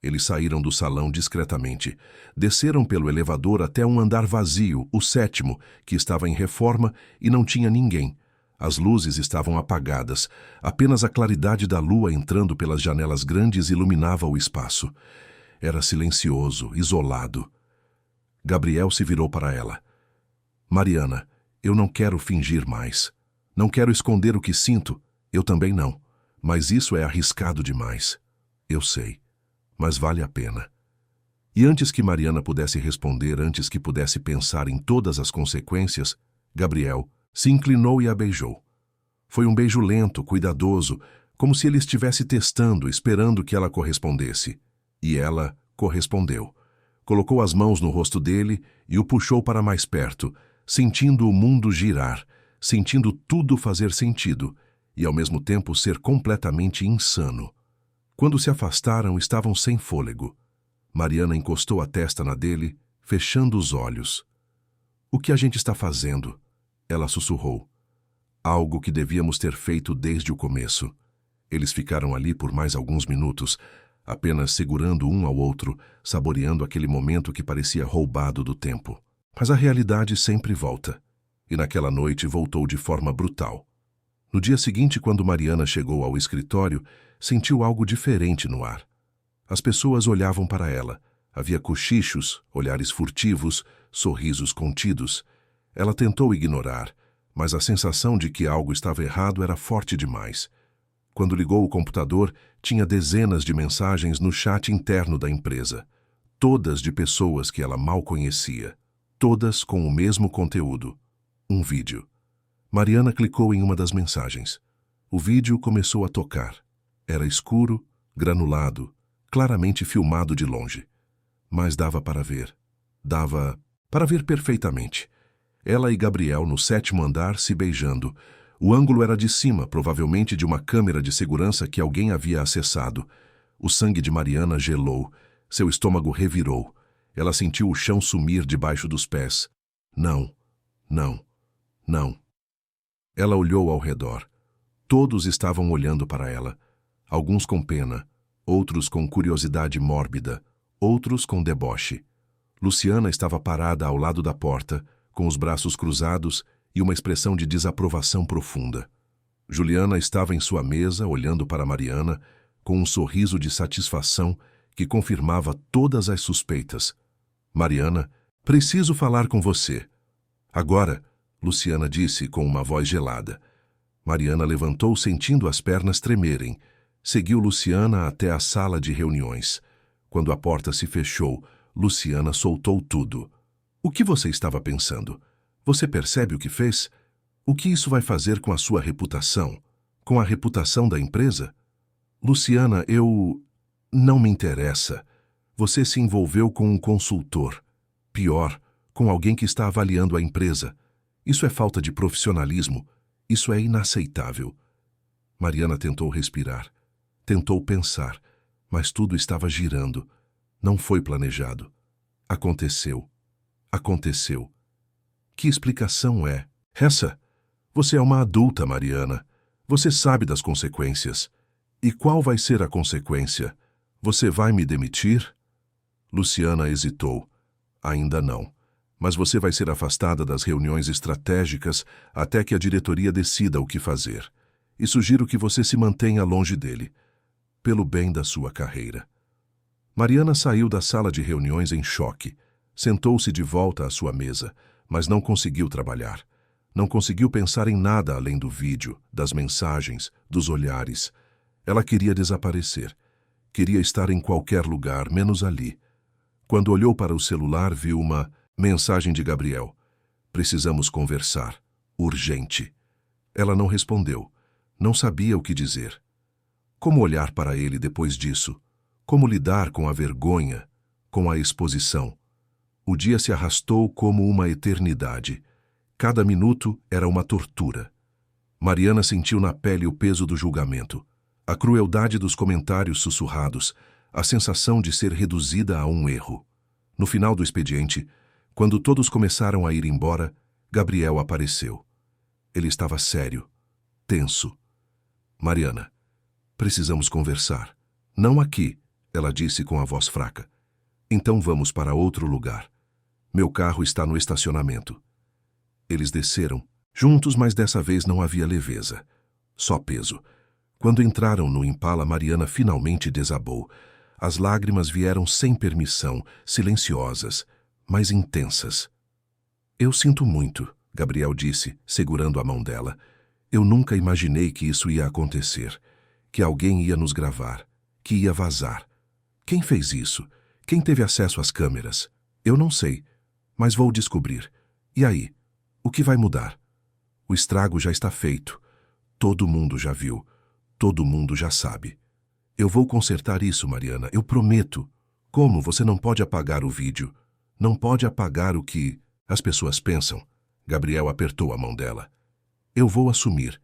Eles saíram do salão discretamente, desceram pelo elevador até um andar vazio, o 7º, que estava em reforma e não tinha ninguém. As luzes estavam apagadas, apenas a claridade da lua entrando pelas janelas grandes iluminava o espaço. Era silencioso, isolado. Gabriel se virou para ela. Mariana, eu não quero fingir mais. Não quero esconder o que sinto, eu também não. Mas isso é arriscado demais. Eu sei, mas vale a pena. E antes que Mariana pudesse responder, antes que pudesse pensar em todas as consequências, Gabriel se inclinou e a beijou. Foi um beijo lento, cuidadoso, como se ele estivesse testando, esperando que ela correspondesse. E ela correspondeu. Colocou as mãos no rosto dele e o puxou para mais perto, sentindo o mundo girar, sentindo tudo fazer sentido e, ao mesmo tempo, ser completamente insano. Quando se afastaram, estavam sem fôlego. Mariana encostou a testa na dele, fechando os olhos. O que a gente está fazendo? Ela sussurrou. Algo que devíamos ter feito desde o começo. Eles ficaram ali por mais alguns minutos, apenas segurando um ao outro, saboreando aquele momento que parecia roubado do tempo. Mas a realidade sempre volta. E naquela noite voltou de forma brutal. No dia seguinte, quando Mariana chegou ao escritório, sentiu algo diferente no ar. As pessoas olhavam para ela. Havia cochichos, olhares furtivos, sorrisos contidos. Ela tentou ignorar, mas a sensação de que algo estava errado era forte demais. Quando ligou o computador, tinha dezenas de mensagens no chat interno da empresa. Todas de pessoas que ela mal conhecia. Todas com o mesmo conteúdo. Um vídeo. Mariana clicou em uma das mensagens. O vídeo começou a tocar. Era escuro, granulado, claramente filmado de longe. Mas dava para ver. Dava para ver perfeitamente. Ela e Gabriel no 7º andar se beijando. O ângulo era de cima, provavelmente de uma câmera de segurança que alguém havia acessado. O sangue de Mariana gelou. Seu estômago revirou. Ela sentiu o chão sumir debaixo dos pés. Não, não, não. Ela olhou ao redor. Todos estavam olhando para ela. Alguns com pena, outros com curiosidade mórbida, outros com deboche. Luciana estava parada ao lado da porta, com os braços cruzados e uma expressão de desaprovação profunda. Juliana estava em sua mesa, olhando para Mariana, com um sorriso de satisfação que confirmava todas as suspeitas. Mariana, preciso falar com você. Agora, Luciana disse com uma voz gelada. Mariana levantou sentindo as pernas tremerem. Seguiu Luciana até a sala de reuniões. Quando a porta se fechou, Luciana soltou tudo. O que você estava pensando? Você percebe o que fez? O que isso vai fazer com a sua reputação? Com a reputação da empresa? Luciana, não me interessa. Você se envolveu com um consultor. Pior, com alguém que está avaliando a empresa. Isso é falta de profissionalismo. Isso é inaceitável. Mariana tentou respirar. Tentou pensar. Mas tudo estava girando. Não foi planejado. Aconteceu. Aconteceu. Que explicação é essa? Você é uma adulta, Mariana. Você sabe das consequências. E qual vai ser a consequência? Você vai me demitir? Luciana hesitou. Ainda não. Mas você vai ser afastada das reuniões estratégicas até que a diretoria decida o que fazer. E sugiro que você se mantenha longe dele, pelo bem da sua carreira. Mariana saiu da sala de reuniões em choque. Sentou-se de volta à sua mesa, mas não conseguiu trabalhar. Não conseguiu pensar em nada além do vídeo, das mensagens, dos olhares. Ela queria desaparecer. Queria estar em qualquer lugar, menos ali. Quando olhou para o celular, viu uma mensagem de Gabriel. Precisamos conversar. Urgente. Ela não respondeu. Não sabia o que dizer. Como olhar para ele depois disso? Como lidar com a vergonha, com a exposição? O dia se arrastou como uma eternidade. Cada minuto era uma tortura. Mariana sentiu na pele o peso do julgamento, a crueldade dos comentários sussurrados, a sensação de ser reduzida a um erro. No final do expediente, quando todos começaram a ir embora, Gabriel apareceu. Ele estava sério, tenso. Mariana, precisamos conversar. Não aqui, ela disse com a voz fraca. Então vamos para outro lugar. Meu carro está no estacionamento. Eles desceram, juntos, mas dessa vez não havia leveza. Só peso. Quando entraram no Impala, Mariana finalmente desabou. As lágrimas vieram sem permissão, silenciosas, mas intensas. Eu sinto muito, Gabriel disse, segurando a mão dela. Eu nunca imaginei que isso ia acontecer, que alguém ia nos gravar, que ia vazar. Quem fez isso? Quem teve acesso às câmeras? Eu não sei, mas vou descobrir. E aí? O que vai mudar? O estrago já está feito. Todo mundo já viu. Todo mundo já sabe. Eu vou consertar isso, Mariana, eu prometo. Como você não pode apagar o vídeo? Não pode apagar o que as pessoas pensam? Gabriel apertou a mão dela. Eu vou assumir.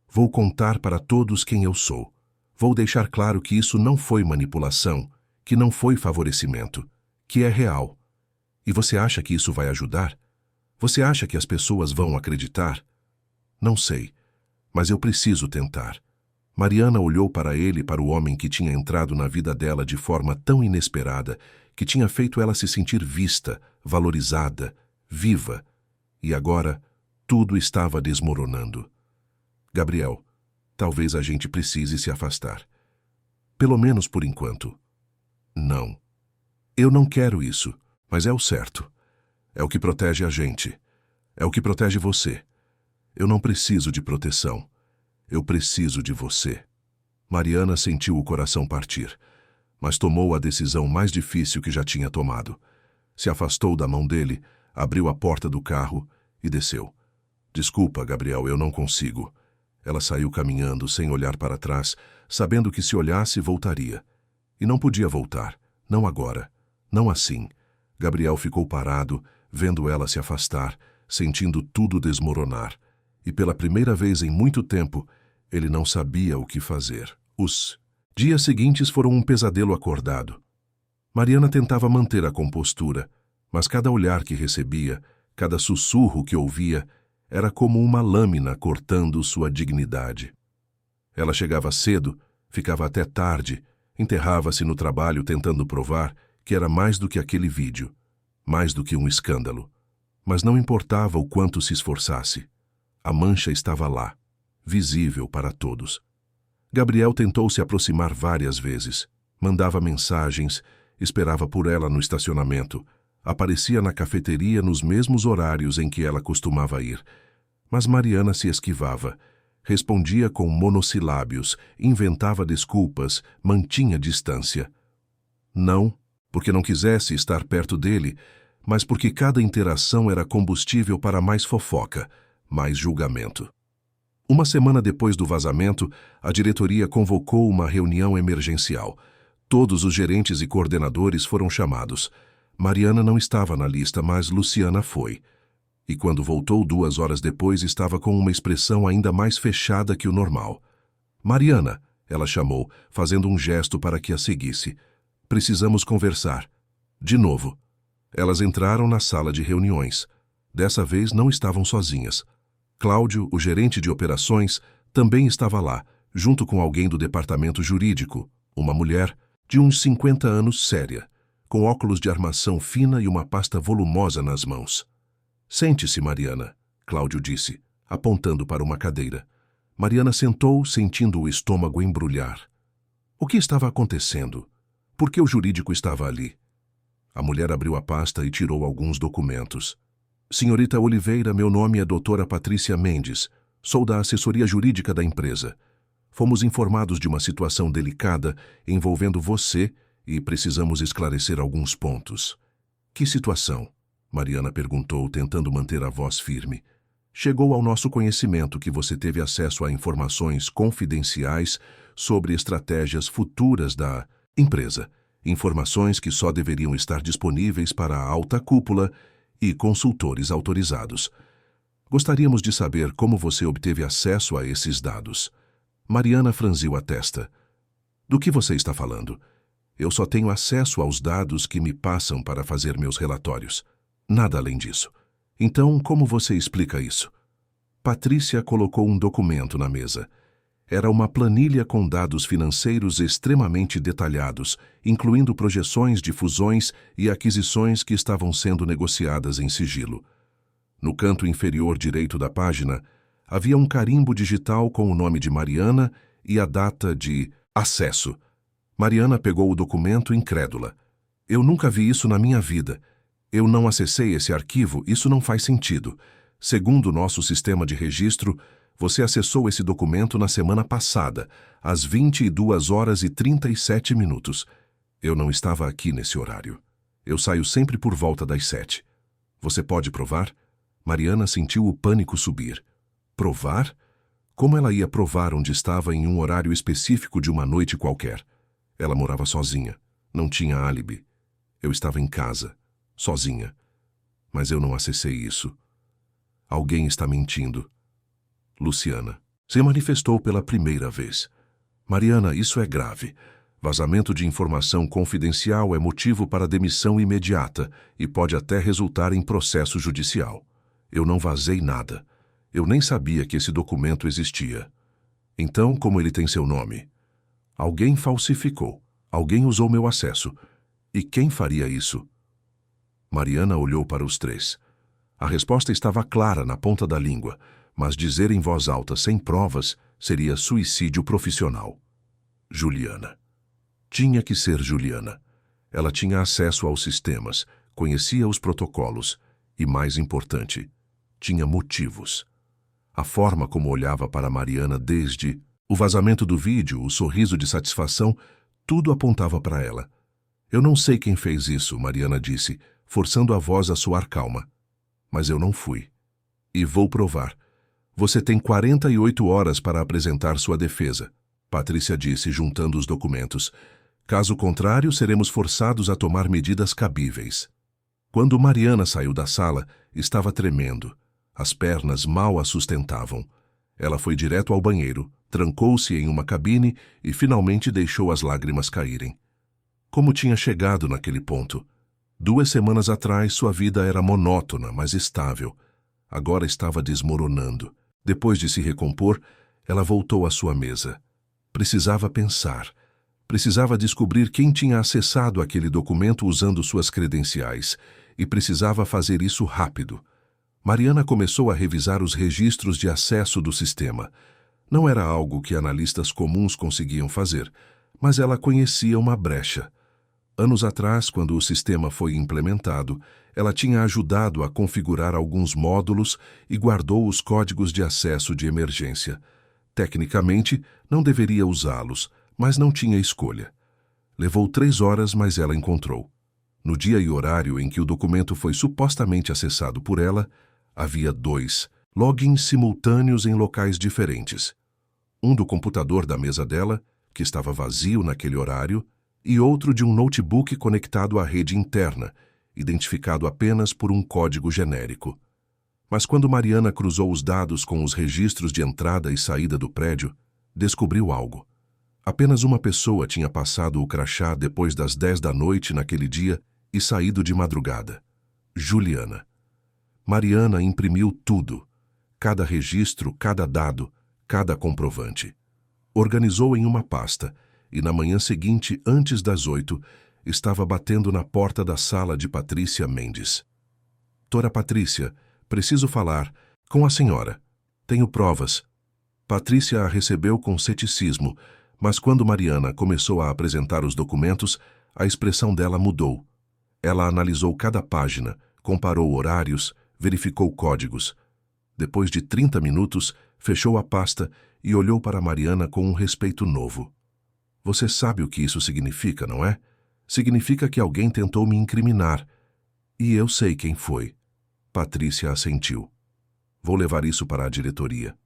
Vou contar para todos quem eu sou. Vou deixar claro que isso não foi manipulação, que não foi favorecimento, que é real. E você acha que isso vai ajudar? Você acha que as pessoas vão acreditar? Não sei, mas eu preciso tentar. Mariana olhou para ele, para o homem que tinha entrado na vida dela de forma tão inesperada, que tinha feito ela se sentir vista, valorizada, viva. E agora, tudo estava desmoronando. Gabriel, talvez a gente precise se afastar. Pelo menos por enquanto. Eu não quero isso, mas é o certo. É o que protege a gente. É o que protege você. Eu não preciso de proteção. Eu preciso de você. Mariana sentiu o coração partir, mas tomou a decisão mais difícil que já tinha tomado. Se afastou da mão dele, abriu a porta do carro e desceu. Desculpa, Gabriel, eu não consigo. Ela saiu caminhando sem olhar para trás, sabendo que se olhasse voltaria. E não podia voltar, não agora, não assim. Gabriel ficou parado, vendo ela se afastar, sentindo tudo desmoronar. E pela primeira vez em muito tempo, ele não sabia o que fazer. Os dias seguintes foram um pesadelo acordado. Mariana tentava manter a compostura, mas cada olhar que recebia, cada sussurro que ouvia, era como uma lâmina cortando sua dignidade. Ela chegava cedo, ficava até tarde, enterrava-se no trabalho tentando provar que era mais do que aquele vídeo, mais do que um escândalo. Mas não importava o quanto se esforçasse. A mancha estava lá, visível para todos. Gabriel tentou se aproximar várias vezes, mandava mensagens, esperava por ela no estacionamento, aparecia na cafeteria nos mesmos horários em que ela costumava ir. Mas Mariana se esquivava, respondia com monossilábios, inventava desculpas, mantinha distância. Não, porque não quisesse estar perto dele, mas porque cada interação era combustível para mais fofoca, mais julgamento. Uma semana depois do vazamento, a diretoria convocou uma reunião emergencial. Todos os gerentes e coordenadores foram chamados. Mariana não estava na lista, mas Luciana foi. E quando voltou 2 horas depois, estava com uma expressão ainda mais fechada que o normal. Mariana, ela chamou, fazendo um gesto para que a seguisse. Precisamos conversar. De novo. Elas entraram na sala de reuniões. Dessa vez não estavam sozinhas. Cláudio, o gerente de operações, também estava lá, junto com alguém do departamento jurídico, uma mulher de uns 50 anos séria, com óculos de armação fina e uma pasta volumosa nas mãos. Sente-se, Mariana, Cláudio disse, apontando para uma cadeira. Mariana sentou, sentindo o estômago embrulhar. O que estava acontecendo? Por que o jurídico estava ali? A mulher abriu a pasta e tirou alguns documentos. Senhorita Oliveira, meu nome é doutora Patrícia Mendes. Sou da assessoria jurídica da empresa. Fomos informados de uma situação delicada envolvendo você e precisamos esclarecer alguns pontos. Que situação? Mariana perguntou, tentando manter a voz firme. Chegou ao nosso conhecimento que você teve acesso a informações confidenciais sobre estratégias futuras da empresa. Informações que só deveriam estar disponíveis para a alta cúpula e consultores autorizados. Gostaríamos de saber como você obteve acesso a esses dados. Mariana franziu a testa. Do que você está falando? Eu só tenho acesso aos dados que me passam para fazer meus relatórios. Nada além disso. Então, como você explica isso? Patrícia colocou um documento na mesa. Era uma planilha com dados financeiros extremamente detalhados, incluindo projeções de fusões e aquisições que estavam sendo negociadas em sigilo. No canto inferior direito da página, havia um carimbo digital com o nome de Mariana e a data de acesso. Mariana pegou o documento incrédula. Eu nunca vi isso na minha vida. Eu não acessei esse arquivo, isso não faz sentido. Segundo o nosso sistema de registro, você acessou esse documento na semana passada, às 22h37. Eu não estava aqui nesse horário. Eu saio sempre por volta das 7. Você pode provar? Mariana sentiu o pânico subir. Provar? Como ela ia provar onde estava em um horário específico de uma noite qualquer? Ela morava sozinha, não tinha álibi. Eu estava em casa, sozinha. Mas eu não acessei isso. Alguém está mentindo. Luciana se manifestou pela primeira vez. Mariana, isso é grave. Vazamento de informação confidencial é motivo para demissão imediata e pode até resultar em processo judicial. Eu não vazei nada. Eu nem sabia que esse documento existia. Então, como ele tem seu nome? Alguém falsificou. Alguém usou meu acesso. E quem faria isso? Mariana olhou para os três. A resposta estava clara na ponta da língua, mas dizer em voz alta sem provas seria suicídio profissional. Juliana. Tinha que ser Juliana. Ela tinha acesso aos sistemas, conhecia os protocolos e, mais importante, tinha motivos. A forma como olhava para Mariana desde o vazamento do vídeo, o sorriso de satisfação, tudo apontava para ela. Eu não sei quem fez isso, Mariana disse, forçando a voz a soar calma. Mas eu não fui. E vou provar. Você tem 48 horas para apresentar sua defesa, Patrícia disse, juntando os documentos. Caso contrário, seremos forçados a tomar medidas cabíveis. Quando Mariana saiu da sala, estava tremendo. As pernas mal a sustentavam. Ela foi direto ao banheiro, trancou-se em uma cabine e finalmente deixou as lágrimas caírem. Como tinha chegado naquele ponto? 2 semanas atrás, sua vida era monótona, mas estável. Agora estava desmoronando. Depois de se recompor, ela voltou à sua mesa. Precisava pensar. Precisava descobrir quem tinha acessado aquele documento usando suas credenciais. E precisava fazer isso rápido. Mariana começou a revisar os registros de acesso do sistema. Não era algo que analistas comuns conseguiam fazer, mas ela conhecia uma brecha. Anos atrás, quando o sistema foi implementado, ela tinha ajudado a configurar alguns módulos e guardou os códigos de acesso de emergência. Tecnicamente, não deveria usá-los, mas não tinha escolha. Levou 3 horas, mas ela encontrou. No dia e horário em que o documento foi supostamente acessado por ela, havia 2 logins simultâneos em locais diferentes. Um do computador da mesa dela, que estava vazio naquele horário, e outro de um notebook conectado à rede interna, identificado apenas por um código genérico. Mas quando Mariana cruzou os dados com os registros de entrada e saída do prédio, descobriu algo. Apenas uma pessoa tinha passado o crachá depois das 10 da noite naquele dia e saído de madrugada. Juliana. Mariana imprimiu tudo. Cada registro, cada dado, cada comprovante. Organizou em uma pasta e na manhã seguinte, antes das 8, estava batendo na porta da sala de Patrícia Mendes. Doutora Patrícia, preciso falar com a senhora. Tenho provas. Patrícia a recebeu com ceticismo, mas quando Mariana começou a apresentar os documentos, a expressão dela mudou. Ela analisou cada página, comparou horários, verificou códigos. Depois de 30 minutos, fechou a pasta e olhou para Mariana com um respeito novo. Você sabe o que isso significa, não é? Significa que alguém tentou me incriminar. E eu sei quem foi. Patrícia assentiu. Vou levar isso para a diretoria.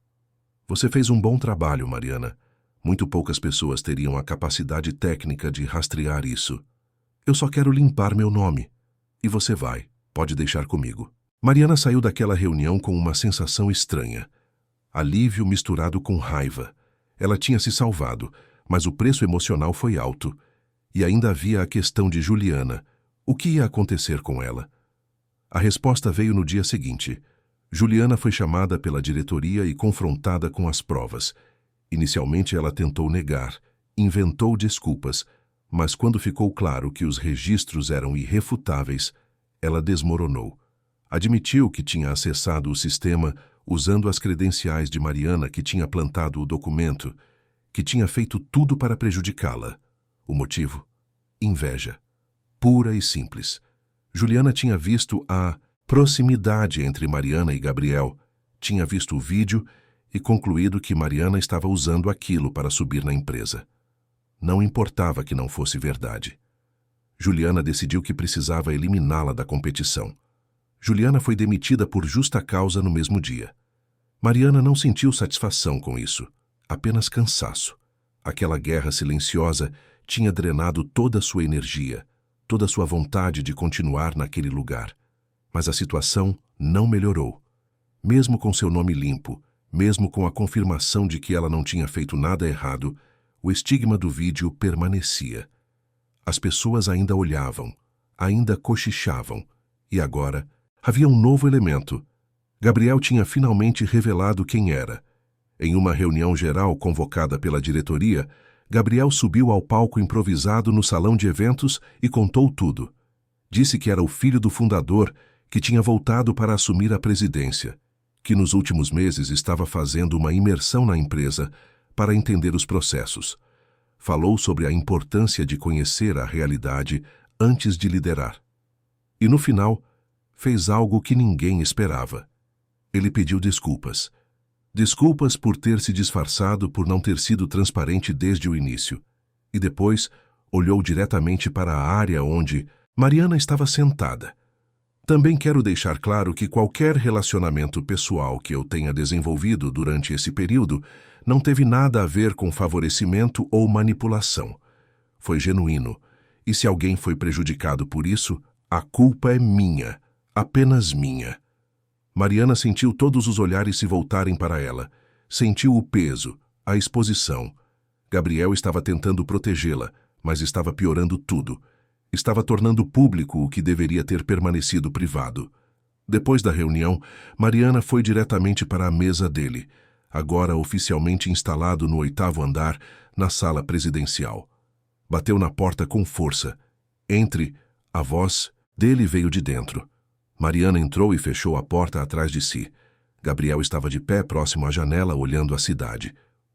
Você fez um bom trabalho, Mariana. Muito poucas pessoas teriam a capacidade técnica de rastrear isso. Eu só quero limpar meu nome. E você vai. Pode deixar comigo. Mariana saiu daquela reunião com uma sensação estranha. Alívio misturado com raiva. Ela tinha se salvado, mas o preço emocional foi alto. E ainda havia a questão de Juliana. O que ia acontecer com ela? A resposta veio no dia seguinte. Juliana foi chamada pela diretoria e confrontada com as provas. Inicialmente ela tentou negar, inventou desculpas, mas quando ficou claro que os registros eram irrefutáveis, ela desmoronou. Admitiu que tinha acessado o sistema usando as credenciais de Mariana, que tinha plantado o documento, que tinha feito tudo para prejudicá-la. O motivo? Inveja. Pura e simples. Juliana tinha visto a proximidade entre Mariana e Gabriel, tinha visto o vídeo e concluído que Mariana estava usando aquilo para subir na empresa. Não importava que não fosse verdade. Juliana decidiu que precisava eliminá-la da competição. Juliana foi demitida por justa causa no mesmo dia. Mariana não sentiu satisfação com isso, apenas cansaço. Aquela guerra silenciosa tinha drenado toda a sua energia, toda a sua vontade de continuar naquele lugar. Mas a situação não melhorou. Mesmo com seu nome limpo, mesmo com a confirmação de que ela não tinha feito nada errado, o estigma do vídeo permanecia. As pessoas ainda olhavam, ainda cochichavam, e agora havia um novo elemento. Gabriel tinha finalmente revelado quem era. Em uma reunião geral convocada pela diretoria, Gabriel subiu ao palco improvisado no salão de eventos e contou tudo. Disse que era o filho do fundador, que tinha voltado para assumir a presidência, que nos últimos meses estava fazendo uma imersão na empresa para entender os processos. Falou sobre a importância de conhecer a realidade antes de liderar. E no final, fez algo que ninguém esperava. Ele pediu desculpas. Desculpas por ter se disfarçado, por não ter sido transparente desde o início. E depois, olhou diretamente para a área onde Mariana estava sentada. Também quero deixar claro que qualquer relacionamento pessoal que eu tenha desenvolvido durante esse período não teve nada a ver com favorecimento ou manipulação. Foi genuíno, e se alguém foi prejudicado por isso, a culpa é minha, apenas minha. Mariana sentiu todos os olhares se voltarem para ela. Sentiu o peso, a exposição. Gabriel estava tentando protegê-la, mas estava piorando tudo. Estava tornando público o que deveria ter permanecido privado. Depois da reunião, Mariana foi diretamente para a mesa dele, agora oficialmente instalado no 8º andar, na sala presidencial. Bateu na porta com força. Entre, a voz dele veio de dentro. Mariana entrou e fechou a porta atrás de si. Gabriel estava de pé próximo à janela, olhando a cidade.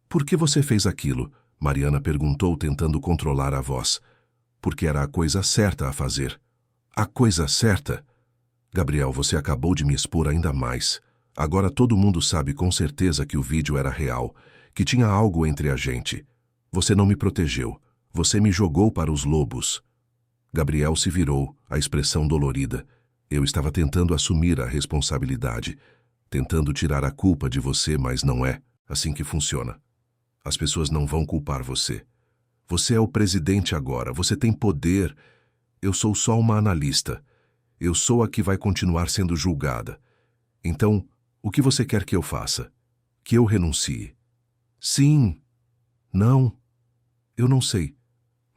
"Por que você fez aquilo?" Mariana perguntou, tentando controlar a voz. "Porque era a coisa certa a fazer." "A coisa certa?" "Gabriel, você acabou de me expor ainda mais. Agora todo mundo sabe com certeza que o vídeo era real, que tinha algo entre a gente. Você não me protegeu. Você me jogou para os lobos." Gabriel se virou, a expressão dolorida. "Eu estava tentando assumir a responsabilidade, tentando tirar a culpa de você, mas não é assim que funciona. As pessoas não vão culpar você. Você é o presidente agora, você tem poder. Eu sou só uma analista. Eu sou a que vai continuar sendo julgada. Então, o que você quer que eu faça? Que eu renuncie?" "Sim. Não. Eu não sei."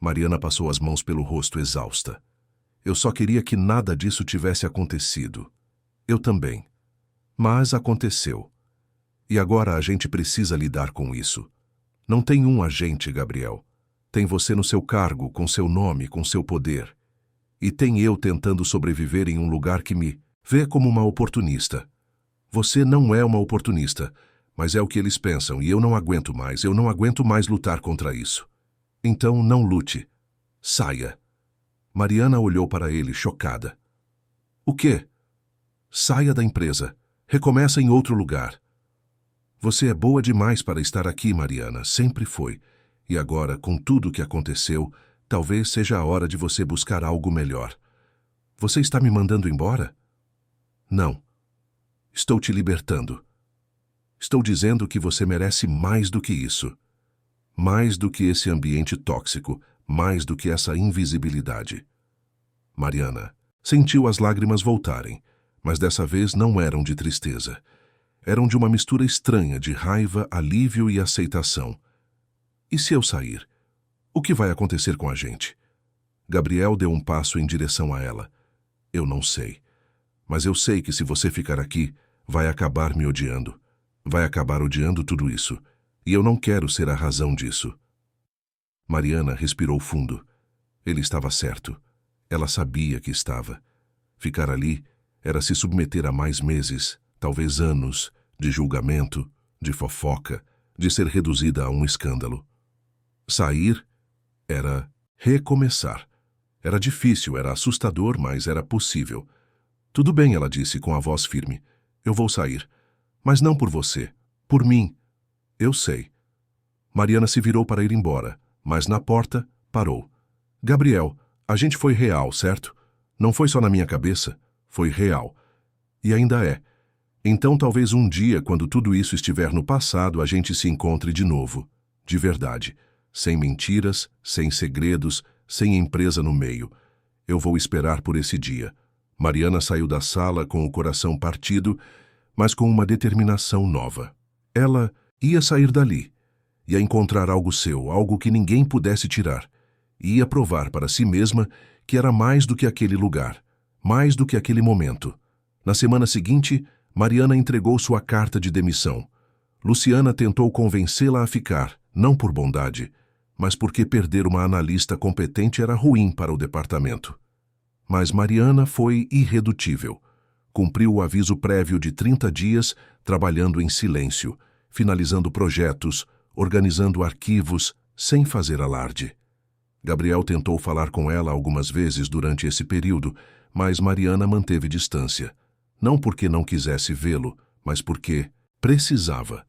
Mariana passou as mãos pelo rosto, exausta. "Eu só queria que nada disso tivesse acontecido. Eu também. Mas aconteceu. E agora a gente precisa lidar com isso. Não tem um agente, Gabriel. Tem você no seu cargo, com seu nome, com seu poder. E tem eu tentando sobreviver em um lugar que me vê como uma oportunista. Você não é uma oportunista, mas é o que eles pensam, e eu não aguento mais, eu não aguento mais lutar contra isso. Então não lute. Saia." Mariana olhou para ele, chocada. "O quê?" "Saia da empresa. Recomeça em outro lugar." "Você é boa demais para estar aqui, Mariana. Sempre foi. E agora, com tudo o que aconteceu, talvez seja a hora de você buscar algo melhor. Você está me mandando embora?" "Não. Estou te libertando. Estou dizendo que você merece mais do que isso. Mais do que esse ambiente tóxico, mais do que essa invisibilidade." Mariana sentiu as lágrimas voltarem, mas dessa vez não eram de tristeza. Eram de uma mistura estranha de raiva, alívio e aceitação. "E se eu sair? O que vai acontecer com a gente?" Gabriel deu um passo em direção a ela. "Eu não sei. Mas eu sei que se você ficar aqui, vai acabar me odiando. Vai acabar odiando tudo isso. E eu não quero ser a razão disso." Mariana respirou fundo. Ele estava certo. Ela sabia que estava. Ficar ali era se submeter a mais meses, talvez anos, de julgamento, de fofoca, de ser reduzida a um escândalo. Sair era recomeçar. Era difícil, era assustador, mas era possível. "Tudo bem", ela disse com a voz firme. "Eu vou sair. Mas não por você. Por mim. Eu sei." Mariana se virou para ir embora, mas na porta parou. "Gabriel, a gente foi real, certo? Não foi só na minha cabeça. Foi real. E ainda é. Então talvez um dia, quando tudo isso estiver no passado, a gente se encontre de novo. De verdade. Sem mentiras, sem segredos, sem empresa no meio. Eu vou esperar por esse dia." Mariana saiu da sala com o coração partido, mas com uma determinação nova. Ela ia sair dali. Ia encontrar algo seu, algo que ninguém pudesse tirar. E ia provar para si mesma que era mais do que aquele lugar, mais do que aquele momento. Na semana seguinte, Mariana entregou sua carta de demissão. Luciana tentou convencê-la a ficar, não por bondade, mas porque perder uma analista competente era ruim para o departamento. Mas Mariana foi irredutível. Cumpriu o aviso prévio de 30 dias, trabalhando em silêncio, finalizando projetos, organizando arquivos, sem fazer alarde. Gabriel tentou falar com ela algumas vezes durante esse período, mas Mariana manteve distância. Não porque não quisesse vê-lo, mas porque precisava.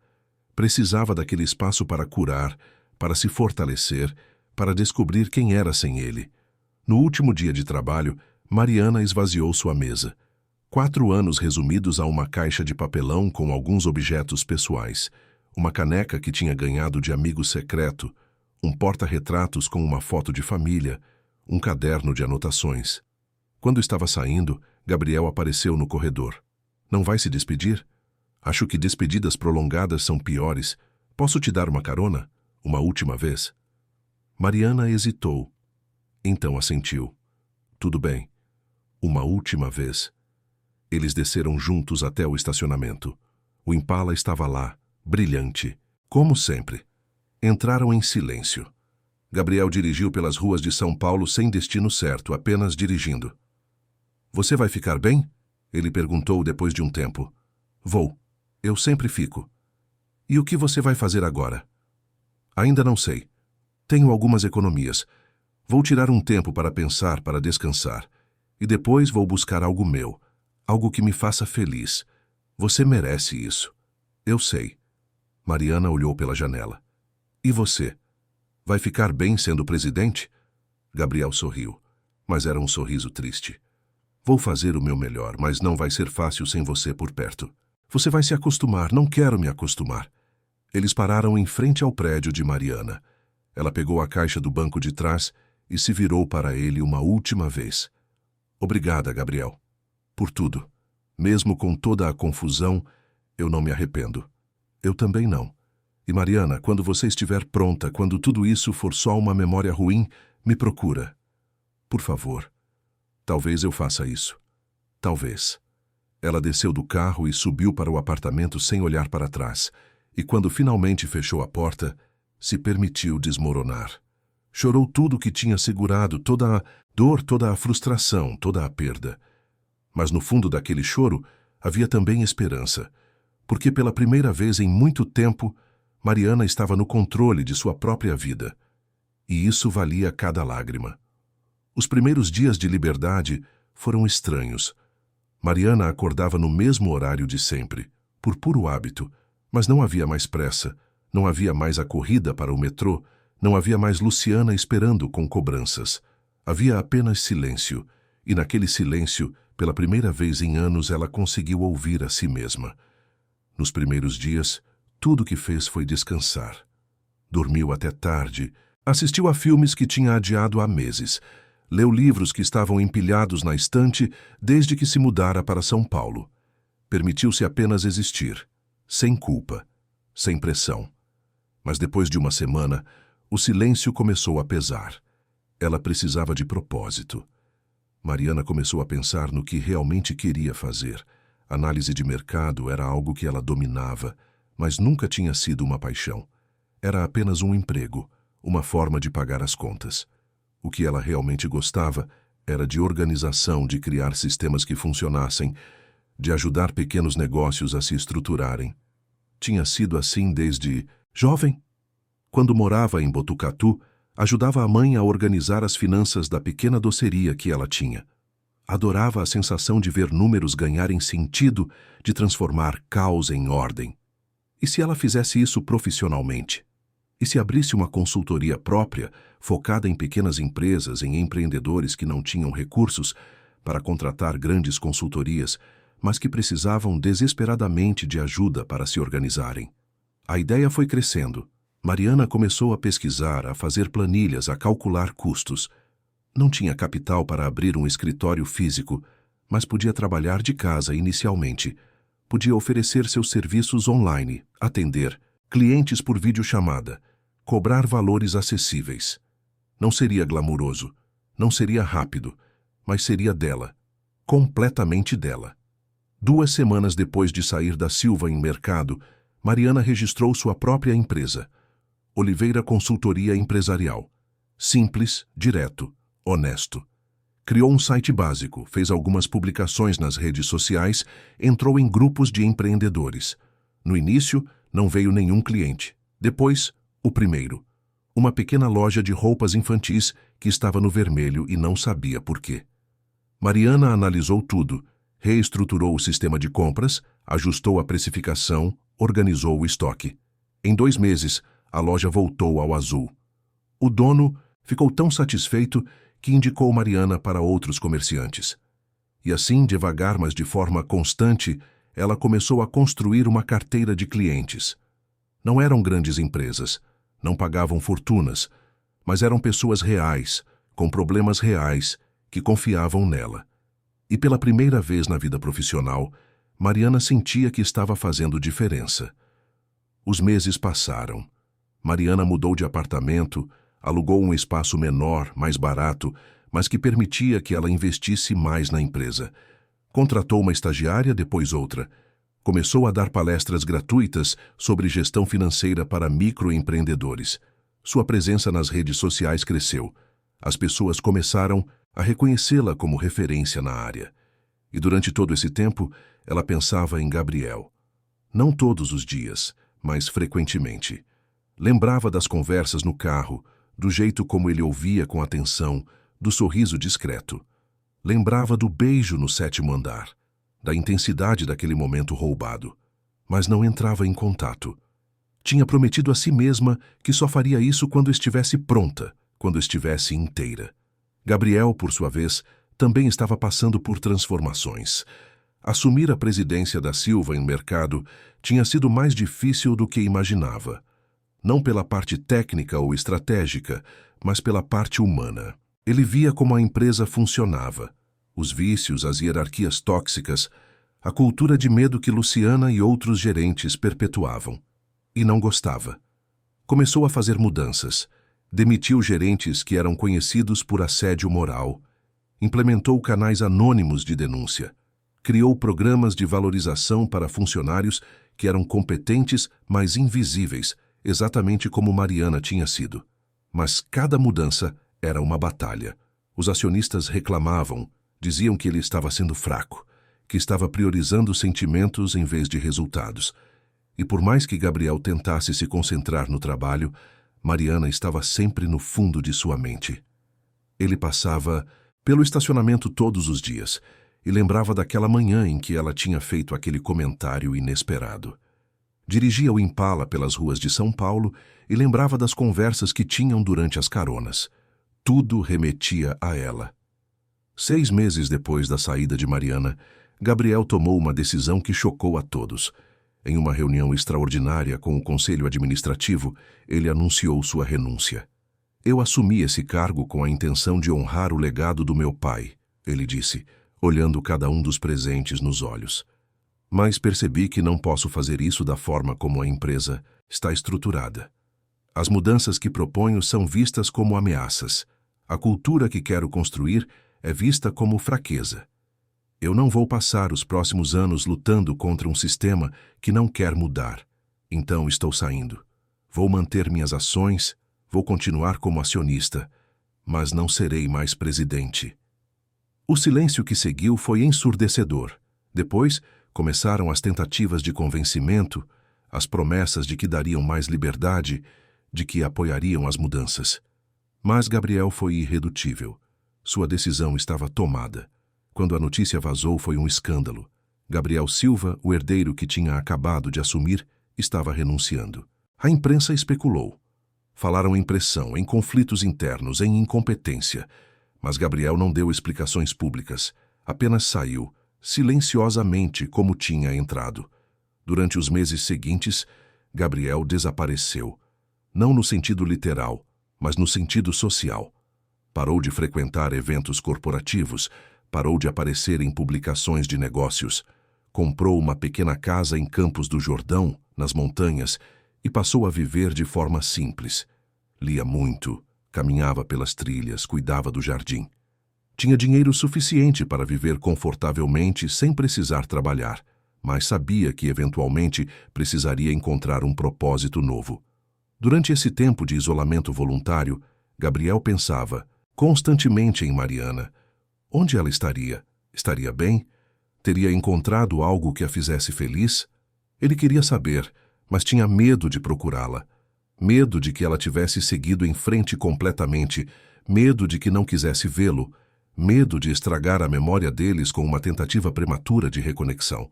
Precisava daquele espaço para curar, para se fortalecer, para descobrir quem era sem ele. No último dia de trabalho, Mariana esvaziou sua mesa. 4 anos resumidos a uma caixa de papelão com alguns objetos pessoais, uma caneca que tinha ganhado de amigo secreto, um porta-retratos com uma foto de família, um caderno de anotações. Quando estava saindo, Gabriel apareceu no corredor. Não vai se despedir? Acho que despedidas prolongadas são piores. Posso te dar uma carona? Uma última vez? Mariana hesitou. Então assentiu. Tudo bem. Uma última vez. Eles desceram juntos até o estacionamento. O Impala estava lá, brilhante, como sempre. Entraram em silêncio. Gabriel dirigiu pelas ruas de São Paulo sem destino certo, apenas dirigindo. Você vai ficar bem? Ele perguntou depois de um tempo. Vou. Eu sempre fico. E o que você vai fazer agora? Ainda não sei. Tenho algumas economias. Vou tirar um tempo para pensar, para descansar. E depois vou buscar algo meu. Algo que me faça feliz. Você merece isso. Eu sei. Mariana olhou pela janela. E você? Vai ficar bem sendo presidente? Gabriel sorriu, mas era um sorriso triste. Vou fazer o meu melhor, mas não vai ser fácil sem você por perto. Você vai se acostumar, não quero me acostumar. Eles pararam em frente ao prédio de Mariana. Ela pegou a caixa do banco de trás e se virou para ele uma última vez. Obrigada, Gabriel. Por tudo. Mesmo com toda a confusão, eu não me arrependo. Eu também não. E Mariana, quando você estiver pronta, quando tudo isso for só uma memória ruim, me procura. Por favor. Talvez eu faça isso. Talvez. Ela desceu do carro e subiu para o apartamento sem olhar para trás. E quando finalmente fechou a porta, se permitiu desmoronar. Chorou tudo o que tinha segurado, toda a dor, toda a frustração, toda a perda. Mas no fundo daquele choro havia também esperança, porque pela primeira vez em muito tempo, Mariana estava no controle de sua própria vida. E isso valia cada lágrima. Os primeiros dias de liberdade foram estranhos. Mariana acordava no mesmo horário de sempre, por puro hábito, mas não havia mais pressa, não havia mais a corrida para o metrô, não havia mais Luciana esperando com cobranças. Havia apenas silêncio, e naquele silêncio, pela primeira vez em anos, ela conseguiu ouvir a si mesma. Nos primeiros dias, tudo o que fez foi descansar. Dormiu até tarde, assistiu a filmes que tinha adiado há meses, leu livros que estavam empilhados na estante desde que se mudara para São Paulo. Permitiu-se apenas existir, sem culpa, sem pressão. Mas depois de uma semana, o silêncio começou a pesar. Ela precisava de propósito. Mariana começou a pensar no que realmente queria fazer. Análise de mercado era algo que ela dominava, mas nunca tinha sido uma paixão. Era apenas um emprego, uma forma de pagar as contas. O que ela realmente gostava era de organização, de criar sistemas que funcionassem, de ajudar pequenos negócios a se estruturarem. Tinha sido assim desde jovem. Quando morava em Botucatu, ajudava a mãe a organizar as finanças da pequena doceria que ela tinha. Adorava a sensação de ver números ganharem sentido, de transformar caos em ordem. E se ela fizesse isso profissionalmente? E se abrisse uma consultoria própria, focada em pequenas empresas, em empreendedores que não tinham recursos para contratar grandes consultorias, mas que precisavam desesperadamente de ajuda para se organizarem? A ideia foi crescendo. Mariana começou a pesquisar, a fazer planilhas, a calcular custos. Não tinha capital para abrir um escritório físico, mas podia trabalhar de casa inicialmente. Podia oferecer seus serviços online, atender clientes por videochamada, cobrar valores acessíveis. Não seria glamuroso, não seria rápido, mas seria dela, completamente dela. 2 semanas depois de sair da Silva em Mercado, Mariana registrou sua própria empresa, Oliveira Consultoria Empresarial. Simples, direto, honesto. Criou um site básico, fez algumas publicações nas redes sociais, entrou em grupos de empreendedores. No início, não veio nenhum cliente. Depois, o primeiro. Uma pequena loja de roupas infantis que estava no vermelho e não sabia por quê. Mariana analisou tudo, reestruturou o sistema de compras, ajustou a precificação, organizou o estoque. Em 2 meses, a loja voltou ao azul. O dono ficou tão satisfeito que indicou Mariana para outros comerciantes. E assim, devagar, mas de forma constante, ela começou a construir uma carteira de clientes. Não eram grandes empresas, não pagavam fortunas, mas eram pessoas reais, com problemas reais, que confiavam nela. E pela primeira vez na vida profissional, Mariana sentia que estava fazendo diferença. Os meses passaram. Mariana mudou de apartamento, alugou um espaço menor, mais barato, mas que permitia que ela investisse mais na empresa. Contratou uma estagiária, depois outra. Começou a dar palestras gratuitas sobre gestão financeira para microempreendedores. Sua presença nas redes sociais cresceu. As pessoas começaram a reconhecê-la como referência na área. E durante todo esse tempo, ela pensava em Gabriel. Não todos os dias, mas frequentemente. Lembrava das conversas no carro, do jeito como ele ouvia com atenção, do sorriso discreto. Lembrava do beijo no 7º andar, da intensidade daquele momento roubado, mas não entrava em contato. Tinha prometido a si mesma que só faria isso quando estivesse pronta, quando estivesse inteira. Gabriel, por sua vez, também estava passando por transformações. Assumir a presidência da Silva em mercado tinha sido mais difícil do que imaginava. Não pela parte técnica ou estratégica, mas pela parte humana. Ele via como a empresa funcionava. Os vícios, as hierarquias tóxicas, a cultura de medo que Luciana e outros gerentes perpetuavam. E não gostava. Começou a fazer mudanças. Demitiu gerentes que eram conhecidos por assédio moral. Implementou canais anônimos de denúncia. Criou programas de valorização para funcionários que eram competentes, mas invisíveis, exatamente como Mariana tinha sido. Mas cada mudança era uma batalha. Os acionistas reclamavam, diziam que ele estava sendo fraco, que estava priorizando sentimentos em vez de resultados. E por mais que Gabriel tentasse se concentrar no trabalho, Mariana estava sempre no fundo de sua mente. Ele passava pelo estacionamento todos os dias e lembrava daquela manhã em que ela tinha feito aquele comentário inesperado. Dirigia o Impala pelas ruas de São Paulo e lembrava das conversas que tinham durante as caronas. Tudo remetia a ela. 6 meses depois da saída de Mariana, Gabriel tomou uma decisão que chocou a todos. Em uma reunião extraordinária com o Conselho Administrativo, ele anunciou sua renúncia. Eu assumi esse cargo com a intenção de honrar o legado do meu pai, ele disse, olhando cada um dos presentes nos olhos. Mas percebi que não posso fazer isso da forma como a empresa está estruturada. As mudanças que proponho são vistas como ameaças. A cultura que quero construir é vista como fraqueza. Eu não vou passar os próximos anos lutando contra um sistema que não quer mudar. Então estou saindo. Vou manter minhas ações, vou continuar como acionista, mas não serei mais presidente. O silêncio que seguiu foi ensurdecedor. Depois, começaram as tentativas de convencimento, as promessas de que dariam mais liberdade, de que apoiariam as mudanças. Mas Gabriel foi irredutível. Sua decisão estava tomada. Quando a notícia vazou, foi um escândalo. Gabriel Silva, o herdeiro que tinha acabado de assumir, estava renunciando. A imprensa especulou. Falaram em pressão, em conflitos internos, em incompetência. Mas Gabriel não deu explicações públicas. Apenas saiu, silenciosamente como tinha entrado. Durante os meses seguintes, Gabriel desapareceu. Não no sentido literal, mas no sentido social. Parou de frequentar eventos corporativos, parou de aparecer em publicações de negócios, comprou uma pequena casa em Campos do Jordão, nas montanhas, e passou a viver de forma simples. Lia muito, caminhava pelas trilhas, cuidava do jardim. Tinha dinheiro suficiente para viver confortavelmente sem precisar trabalhar, mas sabia que eventualmente precisaria encontrar um propósito novo. Durante esse tempo de isolamento voluntário, Gabriel pensava constantemente em Mariana. Onde ela estaria? Estaria bem? Teria encontrado algo que a fizesse feliz? Ele queria saber, mas tinha medo de procurá-la. Medo de que ela tivesse seguido em frente completamente, medo de que não quisesse vê-lo, medo de estragar a memória deles com uma tentativa prematura de reconexão.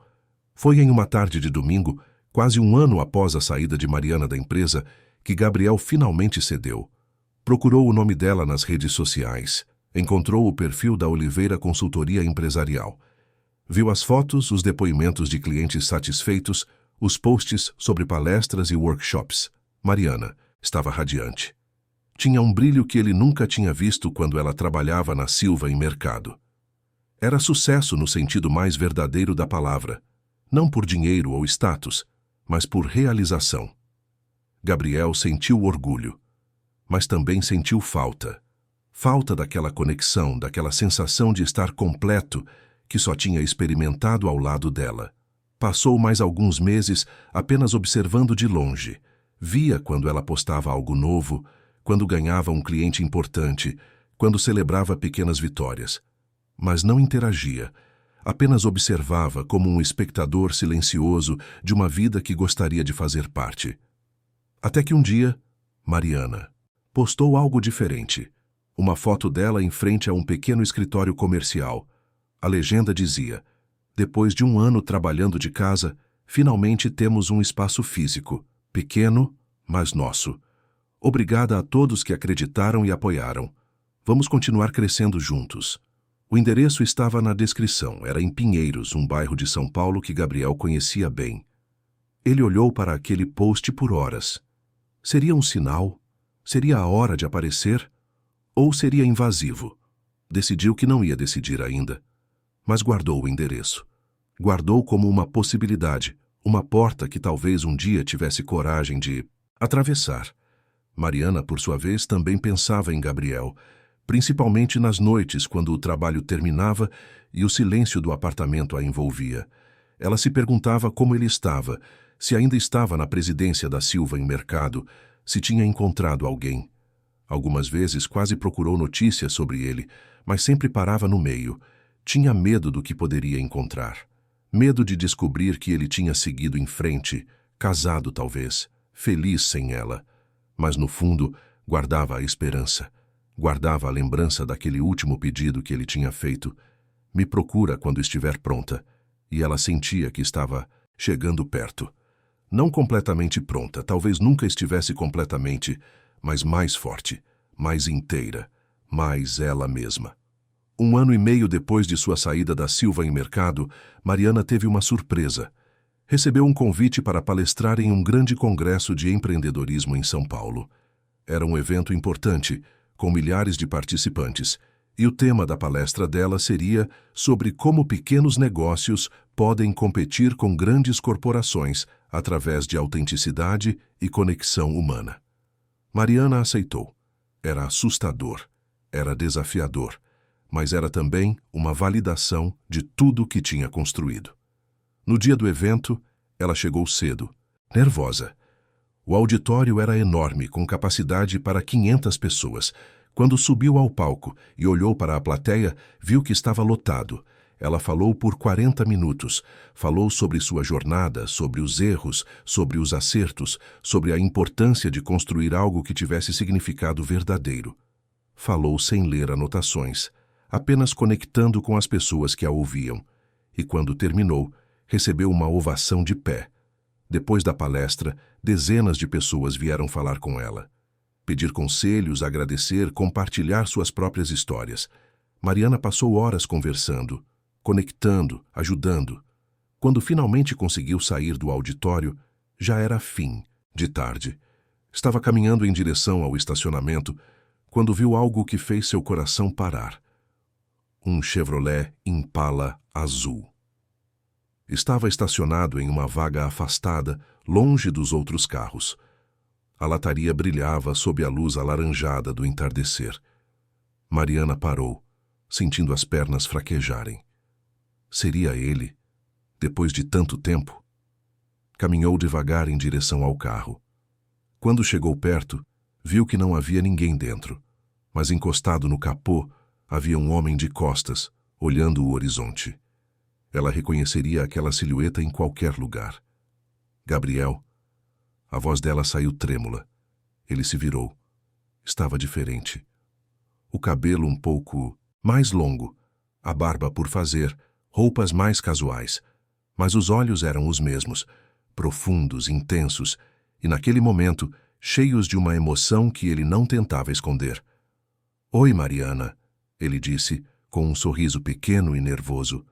Foi em uma tarde de domingo, quase um ano após a saída de Mariana da empresa, que Gabriel finalmente cedeu. Procurou o nome dela nas redes sociais. Encontrou o perfil da Oliveira Consultoria Empresarial. Viu as fotos, os depoimentos de clientes satisfeitos, os posts sobre palestras e workshops. Mariana estava radiante. Tinha um brilho que ele nunca tinha visto quando ela trabalhava na Silva em Mercado. Era sucesso no sentido mais verdadeiro da palavra, não por dinheiro ou status, mas por realização. Gabriel sentiu orgulho, mas também sentiu falta. Falta daquela conexão, daquela sensação de estar completo que só tinha experimentado ao lado dela. Passou mais alguns meses apenas observando de longe. Via quando ela postava algo novo, quando ganhava um cliente importante, quando celebrava pequenas vitórias. Mas não interagia. Apenas observava como um espectador silencioso de uma vida que gostaria de fazer parte. Até que um dia, Mariana postou algo diferente. Uma foto dela em frente a um pequeno escritório comercial. A legenda dizia: "Depois de um ano trabalhando de casa, finalmente temos um espaço físico, pequeno, mas nosso. Obrigada a todos que acreditaram e apoiaram. Vamos continuar crescendo juntos." O endereço estava na descrição, era em Pinheiros, um bairro de São Paulo que Gabriel conhecia bem. Ele olhou para aquele post por horas. Seria um sinal? Seria a hora de aparecer? Ou seria invasivo? Decidiu que não ia decidir ainda, mas guardou o endereço. Guardou como uma possibilidade, uma porta que talvez um dia tivesse coragem de atravessar. Mariana, por sua vez, também pensava em Gabriel, principalmente nas noites quando o trabalho terminava e o silêncio do apartamento a envolvia. Ela se perguntava como ele estava, se ainda estava na presidência da Silva em Mercado, se tinha encontrado alguém. Algumas vezes quase procurou notícias sobre ele, mas sempre parava no meio. Tinha medo do que poderia encontrar. Medo de descobrir que ele tinha seguido em frente, casado talvez, feliz sem ela. Mas no fundo, guardava a esperança. Guardava a lembrança daquele último pedido que ele tinha feito. "Me procura quando estiver pronta." E ela sentia que estava chegando perto. Não completamente pronta, talvez nunca estivesse completamente, mas mais forte, mais inteira, mais ela mesma. 1 ano e meio depois de sua saída da Silva em Mercado, Mariana teve uma surpresa. Recebeu um convite para palestrar em um grande congresso de empreendedorismo em São Paulo. Era um evento importante, com milhares de participantes, e o tema da palestra dela seria sobre como pequenos negócios podem competir com grandes corporações através de autenticidade e conexão humana. Mariana aceitou. Era assustador, era desafiador, mas era também uma validação de tudo que tinha construído. No dia do evento, ela chegou cedo, nervosa. O auditório era enorme, com capacidade para 500 pessoas. Quando subiu ao palco e olhou para a plateia, viu que estava lotado. Ela falou por 40 minutos. Falou sobre sua jornada, sobre os erros, sobre os acertos, sobre a importância de construir algo que tivesse significado verdadeiro. Falou sem ler anotações, apenas conectando com as pessoas que a ouviam. E quando terminou, recebeu uma ovação de pé. Depois da palestra, dezenas de pessoas vieram falar com ela. Pedir conselhos, agradecer, compartilhar suas próprias histórias. Mariana passou horas conversando, conectando, ajudando. Quando finalmente conseguiu sair do auditório, já era fim de tarde. Estava caminhando em direção ao estacionamento quando viu algo que fez seu coração parar. Um Chevrolet Impala azul. Estava estacionado em uma vaga afastada, longe dos outros carros. A lataria brilhava sob a luz alaranjada do entardecer. Mariana parou, sentindo as pernas fraquejarem. Seria ele, depois de tanto tempo? Caminhou devagar em direção ao carro. Quando chegou perto, viu que não havia ninguém dentro, mas encostado no capô havia um homem de costas, olhando o horizonte. Ela reconheceria aquela silhueta em qualquer lugar. Gabriel. A voz dela saiu trêmula. Ele se virou. Estava diferente. O cabelo um pouco mais longo, a barba por fazer, roupas mais casuais. Mas os olhos eram os mesmos, profundos, intensos, e naquele momento, cheios de uma emoção que ele não tentava esconder. "Oi, Mariana", ele disse, com um sorriso pequeno e nervoso.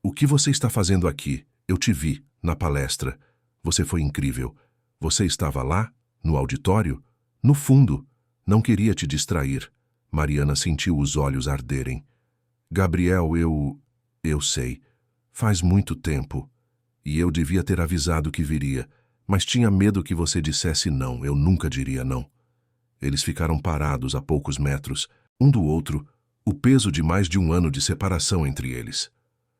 "O que você está fazendo aqui? Eu te vi, na palestra. Você foi incrível. Você estava lá, no auditório? No fundo. Não queria te distrair." Mariana sentiu os olhos arderem. "Gabriel, eu sei. Faz muito tempo. E eu devia ter avisado que viria, mas tinha medo que você dissesse não. Eu nunca diria não." Eles ficaram parados a poucos metros, um do outro, o peso de mais de um ano de separação entre eles.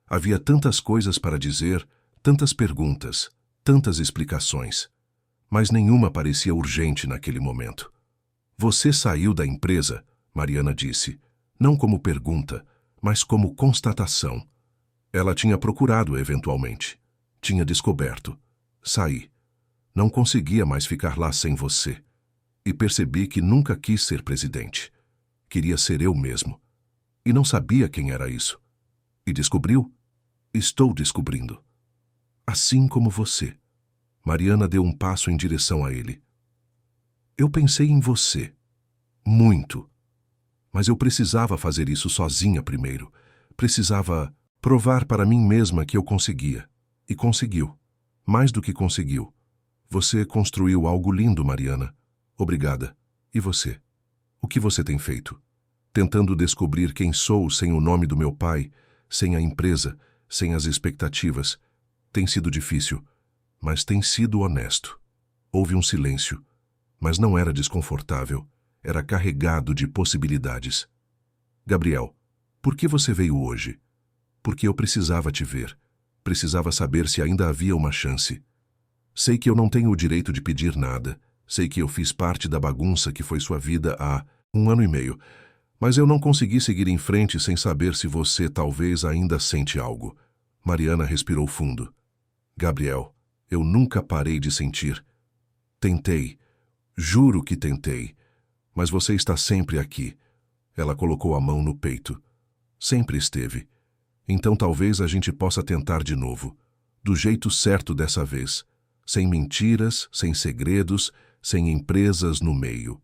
Havia tantas coisas para dizer, tantas perguntas, tantas explicações. Mas nenhuma parecia urgente naquele momento. "Você saiu da empresa", Mariana disse, não como pergunta, mas como constatação. Ela tinha procurado eventualmente. Tinha descoberto. "Saí. Não conseguia mais ficar lá sem você. E percebi que nunca quis ser presidente. Queria ser eu mesmo. E não sabia quem era isso. E descobriu? Estou descobrindo. Assim como você." Mariana deu um passo em direção a ele. "Eu pensei em você. Muito. Mas eu precisava fazer isso sozinha primeiro. Precisava provar para mim mesma que eu conseguia. E conseguiu. Mais do que conseguiu. Você construiu algo lindo, Mariana. Obrigada. E você? O que você tem feito? Tentando descobrir quem sou sem o nome do meu pai, sem a empresa, sem as expectativas. Tem sido difícil, mas tem sido honesto." Houve um silêncio, mas não era desconfortável. Era carregado de possibilidades. "Gabriel, por que você veio hoje?" "Porque eu precisava te ver. Precisava saber se ainda havia uma chance. Sei que eu não tenho o direito de pedir nada. Sei que eu fiz parte da bagunça que foi sua vida há 1 ano e meio. Mas eu não consegui seguir em frente sem saber se você talvez ainda sente algo." Mariana respirou fundo. "Gabriel, eu nunca parei de sentir. Tentei. Juro que tentei. Mas você está sempre aqui." Ela colocou a mão no peito. "Sempre esteve. Então talvez a gente possa tentar de novo. Do jeito certo dessa vez. Sem mentiras, sem segredos, sem empresas no meio.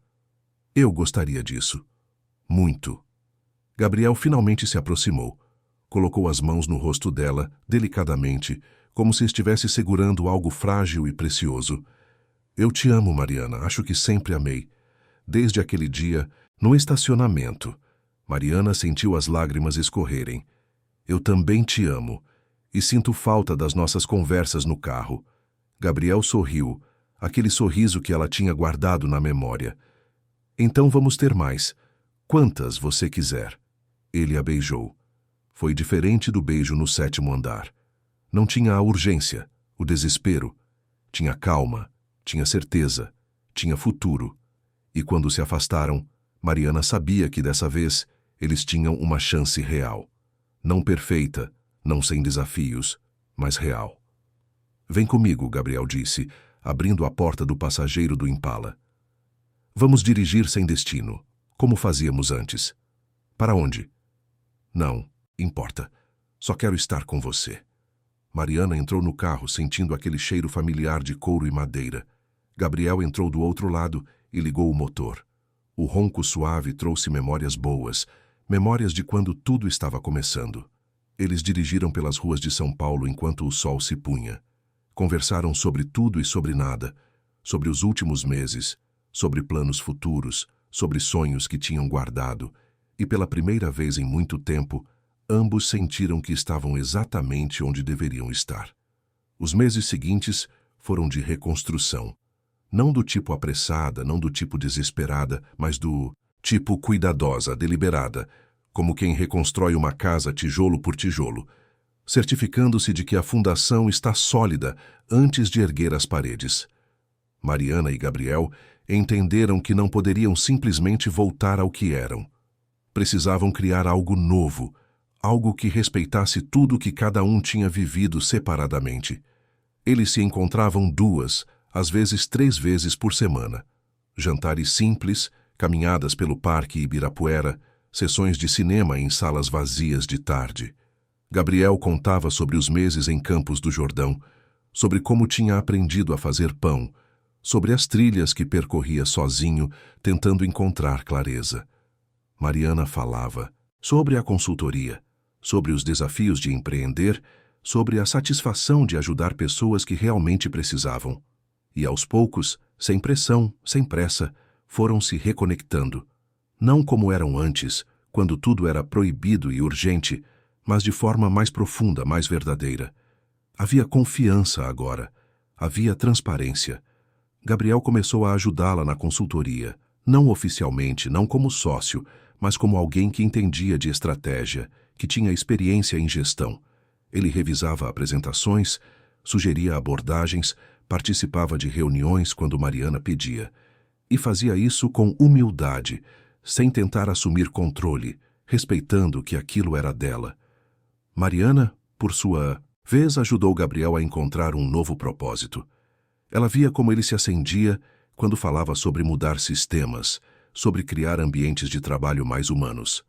Eu gostaria disso. Muito." Gabriel finalmente se aproximou. Colocou as mãos no rosto dela, delicadamente, como se estivesse segurando algo frágil e precioso. "Eu te amo, Mariana. Acho que sempre amei. Desde aquele dia, no estacionamento." Mariana sentiu as lágrimas escorrerem. "Eu também te amo. E sinto falta das nossas conversas no carro." Gabriel sorriu, aquele sorriso que ela tinha guardado na memória. "Então vamos ter mais. Quantas você quiser." Ele a beijou. Foi diferente do beijo no 7º andar. Não tinha a urgência, o desespero. Tinha calma, tinha certeza, tinha futuro. E quando se afastaram, Mariana sabia que dessa vez eles tinham uma chance real. Não perfeita, não sem desafios, mas real. "Vem comigo", Gabriel disse, abrindo a porta do passageiro do Impala. "Vamos dirigir sem destino, como fazíamos antes." "Para onde?" "Não importa. Só quero estar com você." Mariana entrou no carro, sentindo aquele cheiro familiar de couro e madeira. Gabriel entrou do outro lado e ligou o motor. O ronco suave trouxe memórias boas, memórias de quando tudo estava começando. Eles dirigiram pelas ruas de São Paulo enquanto o sol se punha. Conversaram sobre tudo e sobre nada, sobre os últimos meses, sobre planos futuros, sobre sonhos que tinham guardado, e pela primeira vez em muito tempo, ambos sentiram que estavam exatamente onde deveriam estar. Os meses seguintes foram de reconstrução. Não do tipo apressada, não do tipo desesperada, mas do tipo cuidadosa, deliberada, como quem reconstrói uma casa tijolo por tijolo, certificando-se de que a fundação está sólida antes de erguer as paredes. Mariana e Gabriel entenderam que não poderiam simplesmente voltar ao que eram. Precisavam criar algo novo, algo que respeitasse tudo que cada um tinha vivido separadamente. Eles se encontravam 2, às vezes 3 vezes por semana. Jantares simples, caminhadas pelo Parque Ibirapuera, sessões de cinema em salas vazias de tarde. Gabriel contava sobre os meses em Campos do Jordão, sobre como tinha aprendido a fazer pão, sobre as trilhas que percorria sozinho, tentando encontrar clareza. Mariana falava sobre a consultoria, sobre os desafios de empreender, sobre a satisfação de ajudar pessoas que realmente precisavam. E aos poucos, sem pressão, sem pressa, foram se reconectando. Não como eram antes, quando tudo era proibido e urgente, mas de forma mais profunda, mais verdadeira. Havia confiança agora. Havia transparência. Gabriel começou a ajudá-la na consultoria, não oficialmente, não como sócio, mas como alguém que entendia de estratégia, que tinha experiência em gestão. Ele revisava apresentações, sugeria abordagens, participava de reuniões quando Mariana pedia. E fazia isso com humildade, sem tentar assumir controle, respeitando que aquilo era dela. Mariana, por sua vez, ajudou Gabriel a encontrar um novo propósito. Ela via como ele se acendia quando falava sobre mudar sistemas, sobre criar ambientes de trabalho mais humanos.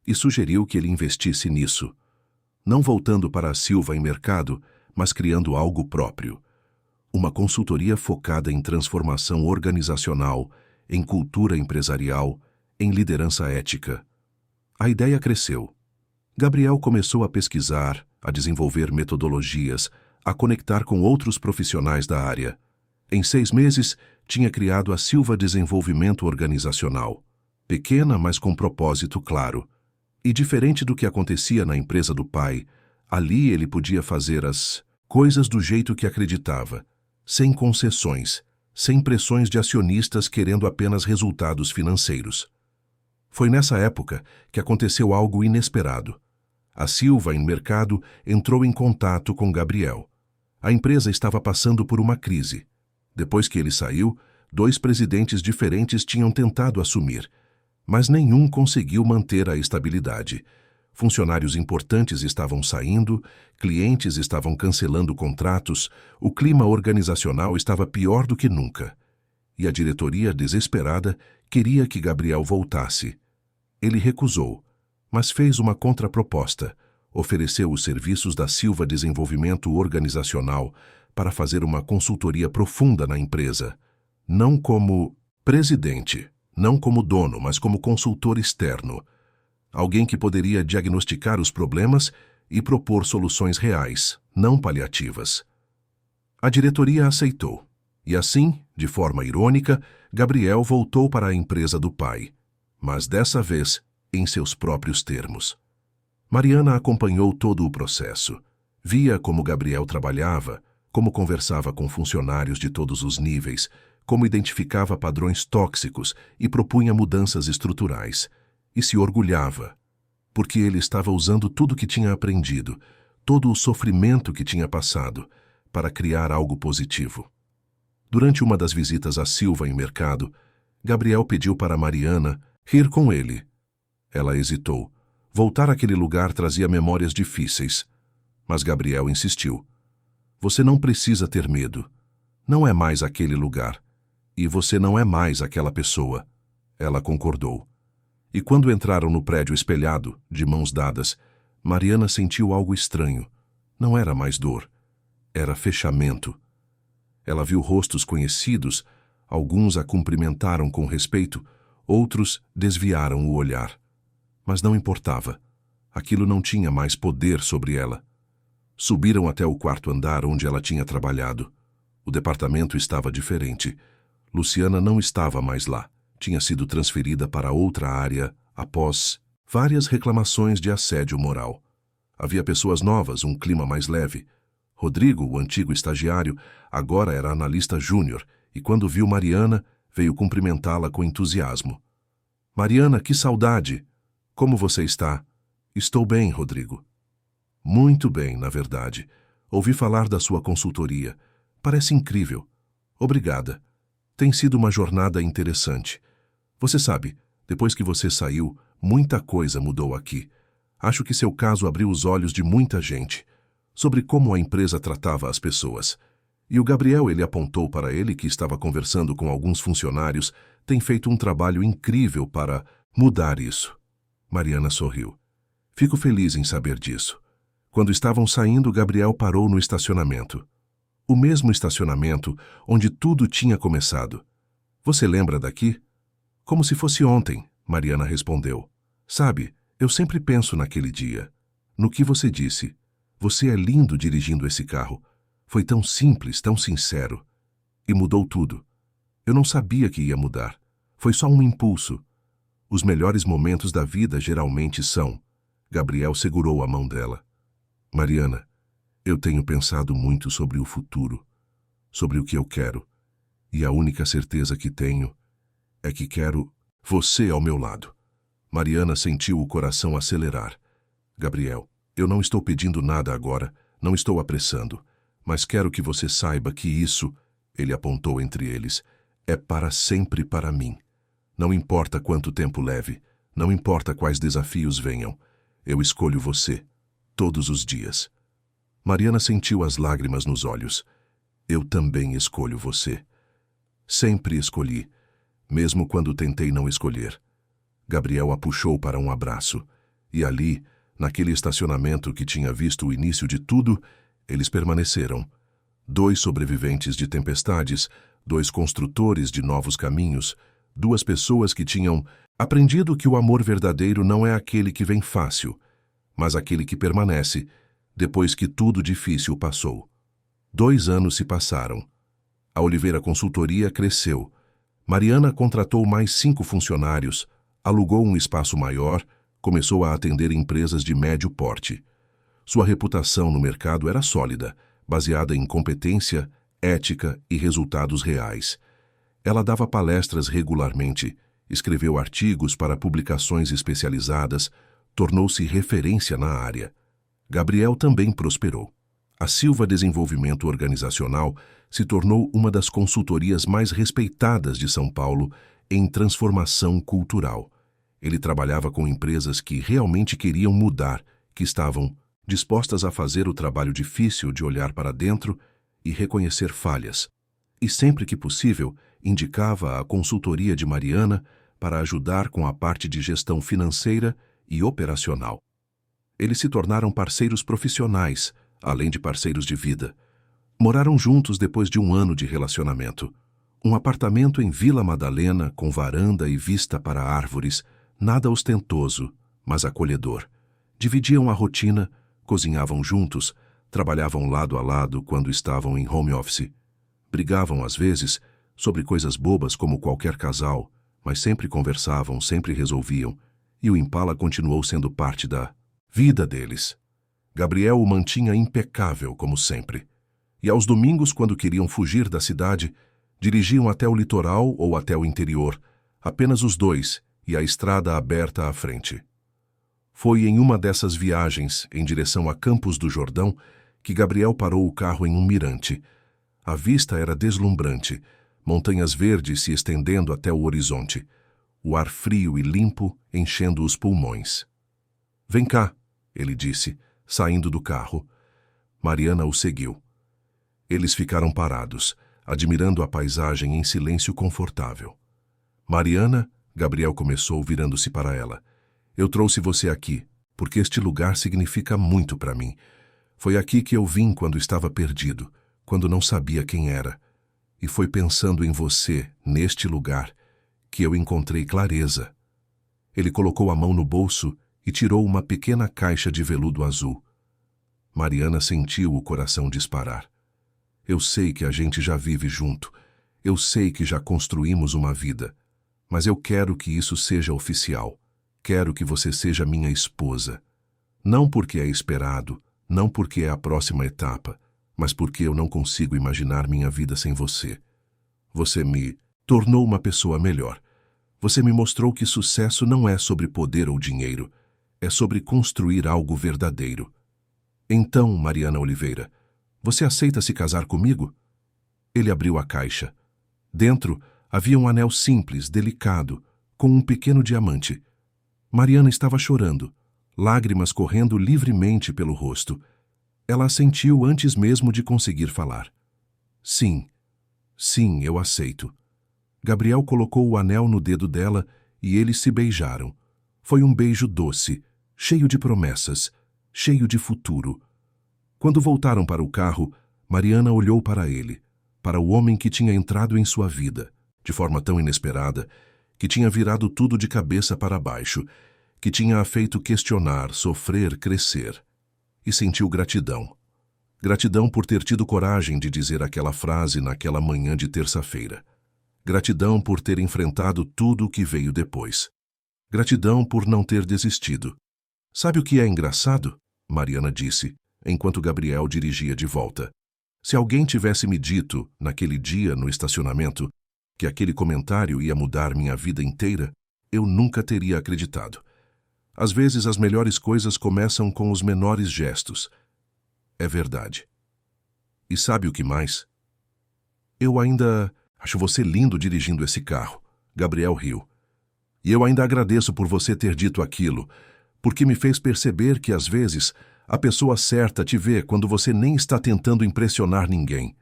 E sugeriu que ele investisse nisso, não voltando para a Silva em mercado, mas criando algo próprio. Uma consultoria focada em transformação organizacional, em cultura empresarial, em liderança ética. A ideia cresceu. Gabriel começou a pesquisar, a desenvolver metodologias, a conectar com outros profissionais da área. Em 6 meses, tinha criado a Silva Desenvolvimento Organizacional. Pequena, mas com propósito claro. E diferente do que acontecia na empresa do pai, ali ele podia fazer as coisas do jeito que acreditava, sem concessões, sem pressões de acionistas querendo apenas resultados financeiros. Foi nessa época que aconteceu algo inesperado. A Silva, em mercado, entrou em contato com Gabriel. A empresa estava passando por uma crise. Depois que ele saiu, 2 presidentes diferentes tinham tentado assumir, mas nenhum conseguiu manter a estabilidade. Funcionários importantes estavam saindo, clientes estavam cancelando contratos, o clima organizacional estava pior do que nunca. E a diretoria, desesperada, queria que Gabriel voltasse. Ele recusou, mas fez uma contraproposta. Ofereceu os serviços da Silva Desenvolvimento Organizacional para fazer uma consultoria profunda na empresa. Não como presidente, não como dono, mas como consultor externo. Alguém que poderia diagnosticar os problemas e propor soluções reais, não paliativas. A diretoria aceitou. E assim, de forma irônica, Gabriel voltou para a empresa do pai. Mas dessa vez, em seus próprios termos. Mariana acompanhou todo o processo. Via como Gabriel trabalhava, como conversava com funcionários de todos os níveis, como identificava padrões tóxicos e propunha mudanças estruturais. E se orgulhava, porque ele estava usando tudo que tinha aprendido, todo o sofrimento que tinha passado, para criar algo positivo. Durante uma das visitas a Silva em mercado, Gabriel pediu para Mariana rir com ele. Ela hesitou. Voltar àquele lugar trazia memórias difíceis. Mas Gabriel insistiu. Você não precisa ter medo. Não é mais aquele lugar. E você não é mais aquela pessoa. Ela concordou. E quando entraram no prédio espelhado, de mãos dadas, Mariana sentiu algo estranho. Não era mais dor. Era fechamento. Ela viu rostos conhecidos, alguns a cumprimentaram com respeito, outros desviaram o olhar. Mas não importava. Aquilo não tinha mais poder sobre ela. Subiram até o 4º andar onde ela tinha trabalhado. O departamento estava diferente. Luciana não estava mais lá. Tinha sido transferida para outra área após várias reclamações de assédio moral. Havia pessoas novas, um clima mais leve. Rodrigo, o antigo estagiário, agora era analista júnior e quando viu Mariana, veio cumprimentá-la com entusiasmo. Mariana, que saudade! Como você está? Estou bem, Rodrigo. Muito bem, na verdade. Ouvi falar da sua consultoria. Parece incrível. Obrigada. Tem sido uma jornada interessante. Você sabe, depois que você saiu, muita coisa mudou aqui. Acho que seu caso abriu os olhos de muita gente sobre como a empresa tratava as pessoas. E o Gabriel, ele apontou para ele, que estava conversando com alguns funcionários, tem feito um trabalho incrível para mudar isso. Mariana sorriu. Fico feliz em saber disso. Quando estavam saindo, Gabriel parou no estacionamento. O mesmo estacionamento onde tudo tinha começado. Você lembra daqui? Como se fosse ontem, Mariana respondeu. Sabe, eu sempre penso naquele dia. No que você disse. Você é lindo dirigindo esse carro. Foi tão simples, tão sincero. E mudou tudo. Eu não sabia que ia mudar. Foi só um impulso. Os melhores momentos da vida geralmente são. Gabriel segurou a mão dela. Mariana, eu tenho pensado muito sobre o futuro, sobre o que eu quero. E a única certeza que tenho é que quero você ao meu lado. Mariana sentiu o coração acelerar. Gabriel, eu não estou pedindo nada agora, não estou apressando, mas quero que você saiba que isso, ele apontou entre eles, é para sempre para mim. Não importa quanto tempo leve, não importa quais desafios venham, eu escolho você, todos os dias. Mariana sentiu as lágrimas nos olhos. Eu também escolho você. Sempre escolhi, mesmo quando tentei não escolher. Gabriel a puxou para um abraço, e ali, naquele estacionamento que tinha visto o início de tudo, eles permaneceram. 2 sobreviventes de tempestades, 2 construtores de novos caminhos, 2 pessoas que tinham aprendido que o amor verdadeiro não é aquele que vem fácil, mas aquele que permanece depois que tudo difícil passou. 2 anos se passaram. A Oliveira Consultoria cresceu. Mariana contratou mais 5 funcionários, alugou um espaço maior, começou a atender empresas de médio porte. Sua reputação no mercado era sólida, baseada em competência, ética e resultados reais. Ela dava palestras regularmente, escreveu artigos para publicações especializadas, tornou-se referência na área. Gabriel também prosperou. A Silva Desenvolvimento Organizacional se tornou uma das consultorias mais respeitadas de São Paulo em transformação cultural. Ele trabalhava com empresas que realmente queriam mudar, que estavam dispostas a fazer o trabalho difícil de olhar para dentro e reconhecer falhas. E sempre que possível, indicava a consultoria de Mariana para ajudar com a parte de gestão financeira e operacional. Eles se tornaram parceiros profissionais, além de parceiros de vida. Moraram juntos depois de 1 ano de relacionamento. Um apartamento em Vila Madalena, com varanda e vista para árvores, nada ostentoso, mas acolhedor. Dividiam a rotina, cozinhavam juntos, trabalhavam lado a lado quando estavam em home office. Brigavam às vezes sobre coisas bobas como qualquer casal, mas sempre conversavam, sempre resolviam, e o Impala continuou sendo parte da vida deles. Gabriel o mantinha impecável, como sempre. E aos domingos, quando queriam fugir da cidade, dirigiam até o litoral ou até o interior, apenas os 2, e a estrada aberta à frente. Foi em uma dessas viagens, em direção a Campos do Jordão, que Gabriel parou o carro em um mirante. A vista era deslumbrante, montanhas verdes se estendendo até o horizonte, o ar frio e limpo enchendo os pulmões. Vem cá, ele disse, saindo do carro. Mariana o seguiu. Eles ficaram parados, admirando a paisagem em silêncio confortável. Mariana, Gabriel começou virando-se para ela. Eu trouxe você aqui, porque este lugar significa muito para mim. Foi aqui que eu vim quando estava perdido, quando não sabia quem era. E foi pensando em você, neste lugar, que eu encontrei clareza. Ele colocou a mão no bolso e tirou uma pequena caixa de veludo azul. Mariana sentiu o coração disparar. Eu sei que a gente já vive junto. Eu sei que já construímos uma vida. Mas eu quero que isso seja oficial. Quero que você seja minha esposa. Não porque é esperado, não porque é a próxima etapa, mas porque eu não consigo imaginar minha vida sem você. Você me tornou uma pessoa melhor. Você me mostrou que sucesso não é sobre poder ou dinheiro, é sobre construir algo verdadeiro. Então, Mariana Oliveira, você aceita se casar comigo? Ele abriu a caixa. Dentro havia um anel simples, delicado, com um pequeno diamante. Mariana estava chorando, lágrimas correndo livremente pelo rosto. Ela assentiu antes mesmo de conseguir falar. Sim, sim, eu aceito. Gabriel colocou o anel no dedo dela e eles se beijaram. Foi um beijo doce, cheio de promessas, cheio de futuro. Quando voltaram para o carro, Mariana olhou para ele, para o homem que tinha entrado em sua vida, de forma tão inesperada, que tinha virado tudo de cabeça para baixo, que tinha a feito questionar, sofrer, crescer. E sentiu gratidão. Gratidão por ter tido coragem de dizer aquela frase naquela manhã de terça-feira. Gratidão por ter enfrentado tudo o que veio depois. Gratidão por não ter desistido. Sabe o que é engraçado? Mariana disse, enquanto Gabriel dirigia de volta. Se alguém tivesse me dito, naquele dia no estacionamento, que aquele comentário ia mudar minha vida inteira, eu nunca teria acreditado. Às vezes as melhores coisas começam com os menores gestos. É verdade. E sabe o que mais? Eu ainda acho você lindo dirigindo esse carro. Gabriel riu. E eu ainda agradeço por você ter dito aquilo, porque me fez perceber que às vezes a pessoa certa te vê quando você nem está tentando impressionar ninguém.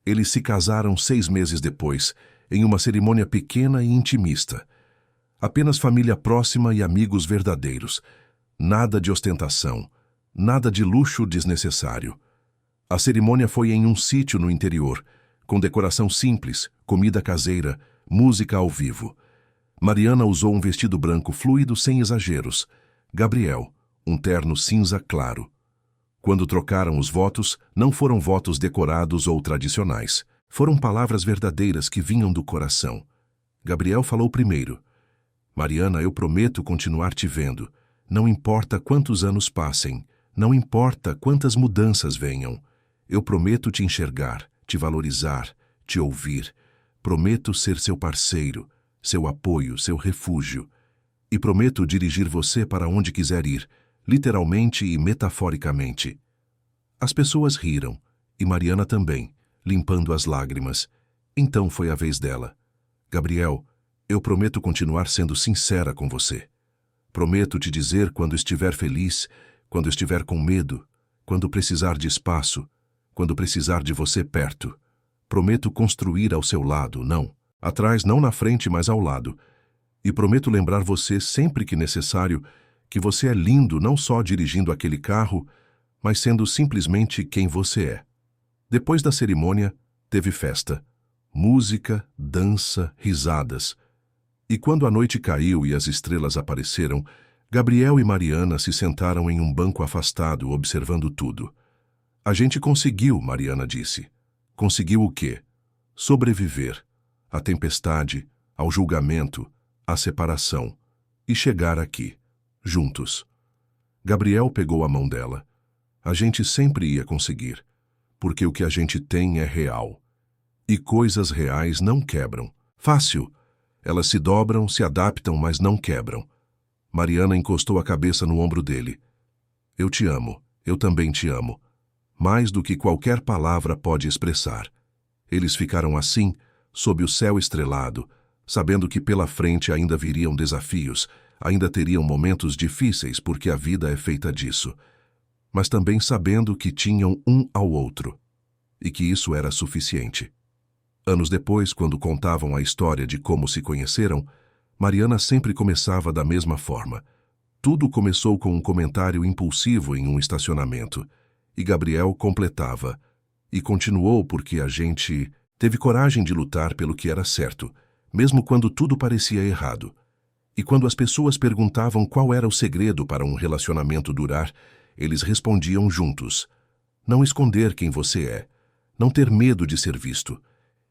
Eles se casaram 6 meses depois, em uma cerimônia pequena e intimista. Apenas família próxima e amigos verdadeiros. Nada de ostentação, nada de luxo desnecessário. A cerimônia foi em um sítio no interior, com decoração simples, comida caseira, música ao vivo. Mariana usou um vestido branco fluido sem exageros. Gabriel, um terno cinza claro. Quando trocaram os votos, não foram votos decorados ou tradicionais. Foram palavras verdadeiras que vinham do coração. Gabriel falou primeiro. Mariana, eu prometo continuar te vendo. Não importa quantos anos passem, não importa quantas mudanças venham. Eu prometo te enxergar, te valorizar, te ouvir. Prometo ser seu parceiro, seu apoio, seu refúgio. E prometo dirigir você para onde quiser ir, literalmente e metaforicamente. As pessoas riram, e Mariana também, limpando as lágrimas. Então foi a vez dela. Gabriel, eu prometo continuar sendo sincera com você. Prometo te dizer quando estiver feliz, quando estiver com medo, quando precisar de espaço, quando precisar de você perto. Prometo construir ao seu lado, não. Atrás, não na frente, mas ao lado. E prometo lembrar você sempre que necessário que você é lindo não só dirigindo aquele carro, mas sendo simplesmente quem você é. Depois da cerimônia, teve festa. Música, dança, risadas. E quando a noite caiu e as estrelas apareceram, Gabriel e Mariana se sentaram em um banco afastado, observando tudo. A gente conseguiu, Mariana disse. Conseguiu o quê? Sobreviver. À tempestade, ao julgamento, à separação. E chegar aqui, juntos. Gabriel pegou a mão dela. A gente sempre ia conseguir, porque o que a gente tem é real. E coisas reais não quebram. Fácil. Elas se dobram, se adaptam, mas não quebram. Mariana encostou a cabeça no ombro dele. Eu te amo, eu também te amo. Mais do que qualquer palavra pode expressar. Eles ficaram assim, sob o céu estrelado, sabendo que pela frente ainda viriam desafios, ainda teriam momentos difíceis porque a vida é feita disso. Mas também sabendo que tinham um ao outro, e que isso era suficiente. Anos depois, quando contavam a história de como se conheceram, Mariana sempre começava da mesma forma. Tudo começou com um comentário impulsivo em um estacionamento, e Gabriel completava. E continuou porque a gente teve coragem de lutar pelo que era certo, mesmo quando tudo parecia errado. E quando as pessoas perguntavam qual era o segredo para um relacionamento durar, eles respondiam juntos. Não esconder quem você é, não ter medo de ser visto,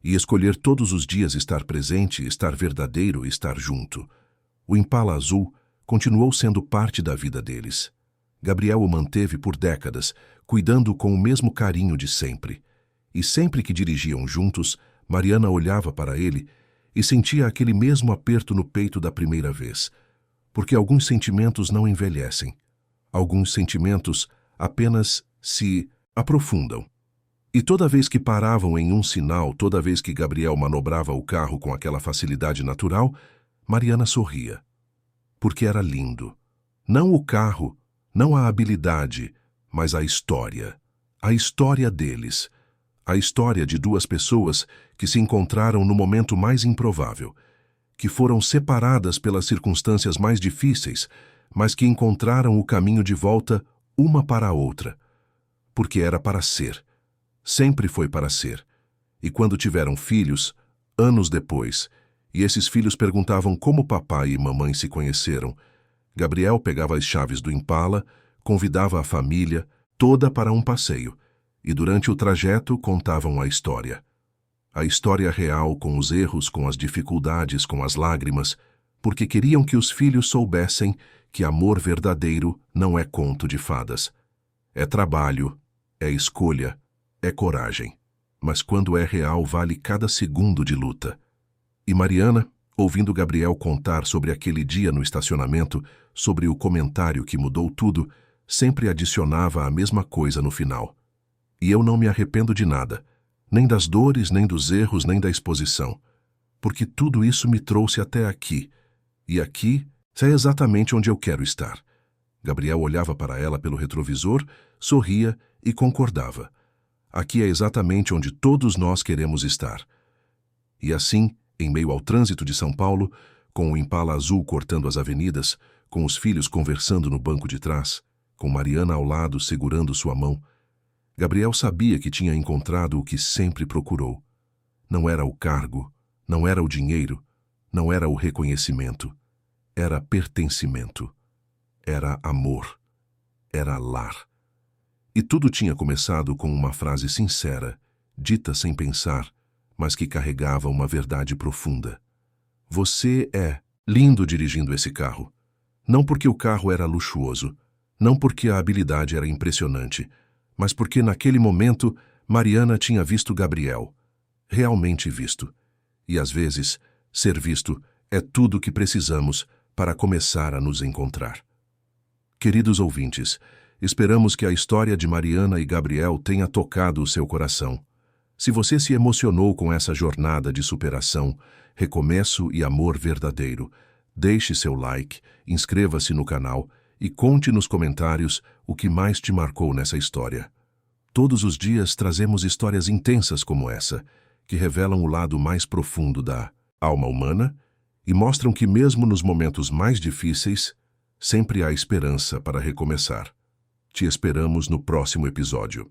e escolher todos os dias estar presente, estar verdadeiro e estar junto. O Impala azul continuou sendo parte da vida deles. Gabriel o manteve por décadas, cuidando com o mesmo carinho de sempre. E sempre que dirigiam juntos, Mariana olhava para ele e sentia aquele mesmo aperto no peito da primeira vez. Porque alguns sentimentos não envelhecem. Alguns sentimentos apenas se aprofundam. E toda vez que paravam em um sinal, toda vez que Gabriel manobrava o carro com aquela facilidade natural, Mariana sorria. Porque era lindo. Não o carro, não a habilidade, mas a história. A história deles. A história de duas pessoas que se encontraram no momento mais improvável, que foram separadas pelas circunstâncias mais difíceis, mas que encontraram o caminho de volta uma para a outra. Porque era para ser. Sempre foi para ser. E quando tiveram filhos, anos depois, e esses filhos perguntavam como papai e mamãe se conheceram, Gabriel pegava as chaves do Impala, convidava a família toda para um passeio, e durante o trajeto contavam a história. A história real, com os erros, com as dificuldades, com as lágrimas, porque queriam que os filhos soubessem que amor verdadeiro não é conto de fadas. É trabalho, é escolha, é coragem. Mas quando é real, vale cada segundo de luta. E Mariana, ouvindo Gabriel contar sobre aquele dia no estacionamento, sobre o comentário que mudou tudo, sempre adicionava a mesma coisa no final. E eu não me arrependo de nada, nem das dores, nem dos erros, nem da exposição, porque tudo isso me trouxe até aqui, e aqui é exatamente onde eu quero estar. Gabriel olhava para ela pelo retrovisor, sorria e concordava. Aqui é exatamente onde todos nós queremos estar. E assim, em meio ao trânsito de São Paulo, com o Impala azul cortando as avenidas, com os filhos conversando no banco de trás, com Mariana ao lado segurando sua mão, Gabriel sabia que tinha encontrado o que sempre procurou. Não era o cargo, não era o dinheiro, não era o reconhecimento. Era pertencimento. Era amor. Era lar. E tudo tinha começado com uma frase sincera, dita sem pensar, mas que carregava uma verdade profunda. Você é lindo dirigindo esse carro. Não porque o carro era luxuoso, não porque a habilidade era impressionante, mas porque naquele momento Mariana tinha visto Gabriel. Realmente visto. E às vezes, ser visto é tudo o que precisamos para começar a nos encontrar. Queridos ouvintes, esperamos que a história de Mariana e Gabriel tenha tocado o seu coração. Se você se emocionou com essa jornada de superação, recomeço e amor verdadeiro, deixe seu like, inscreva-se no canal e conte nos comentários o que mais te marcou nessa história. Todos os dias trazemos histórias intensas como essa, que revelam o lado mais profundo da alma humana e mostram que mesmo nos momentos mais difíceis, sempre há esperança para recomeçar. Te esperamos no próximo episódio.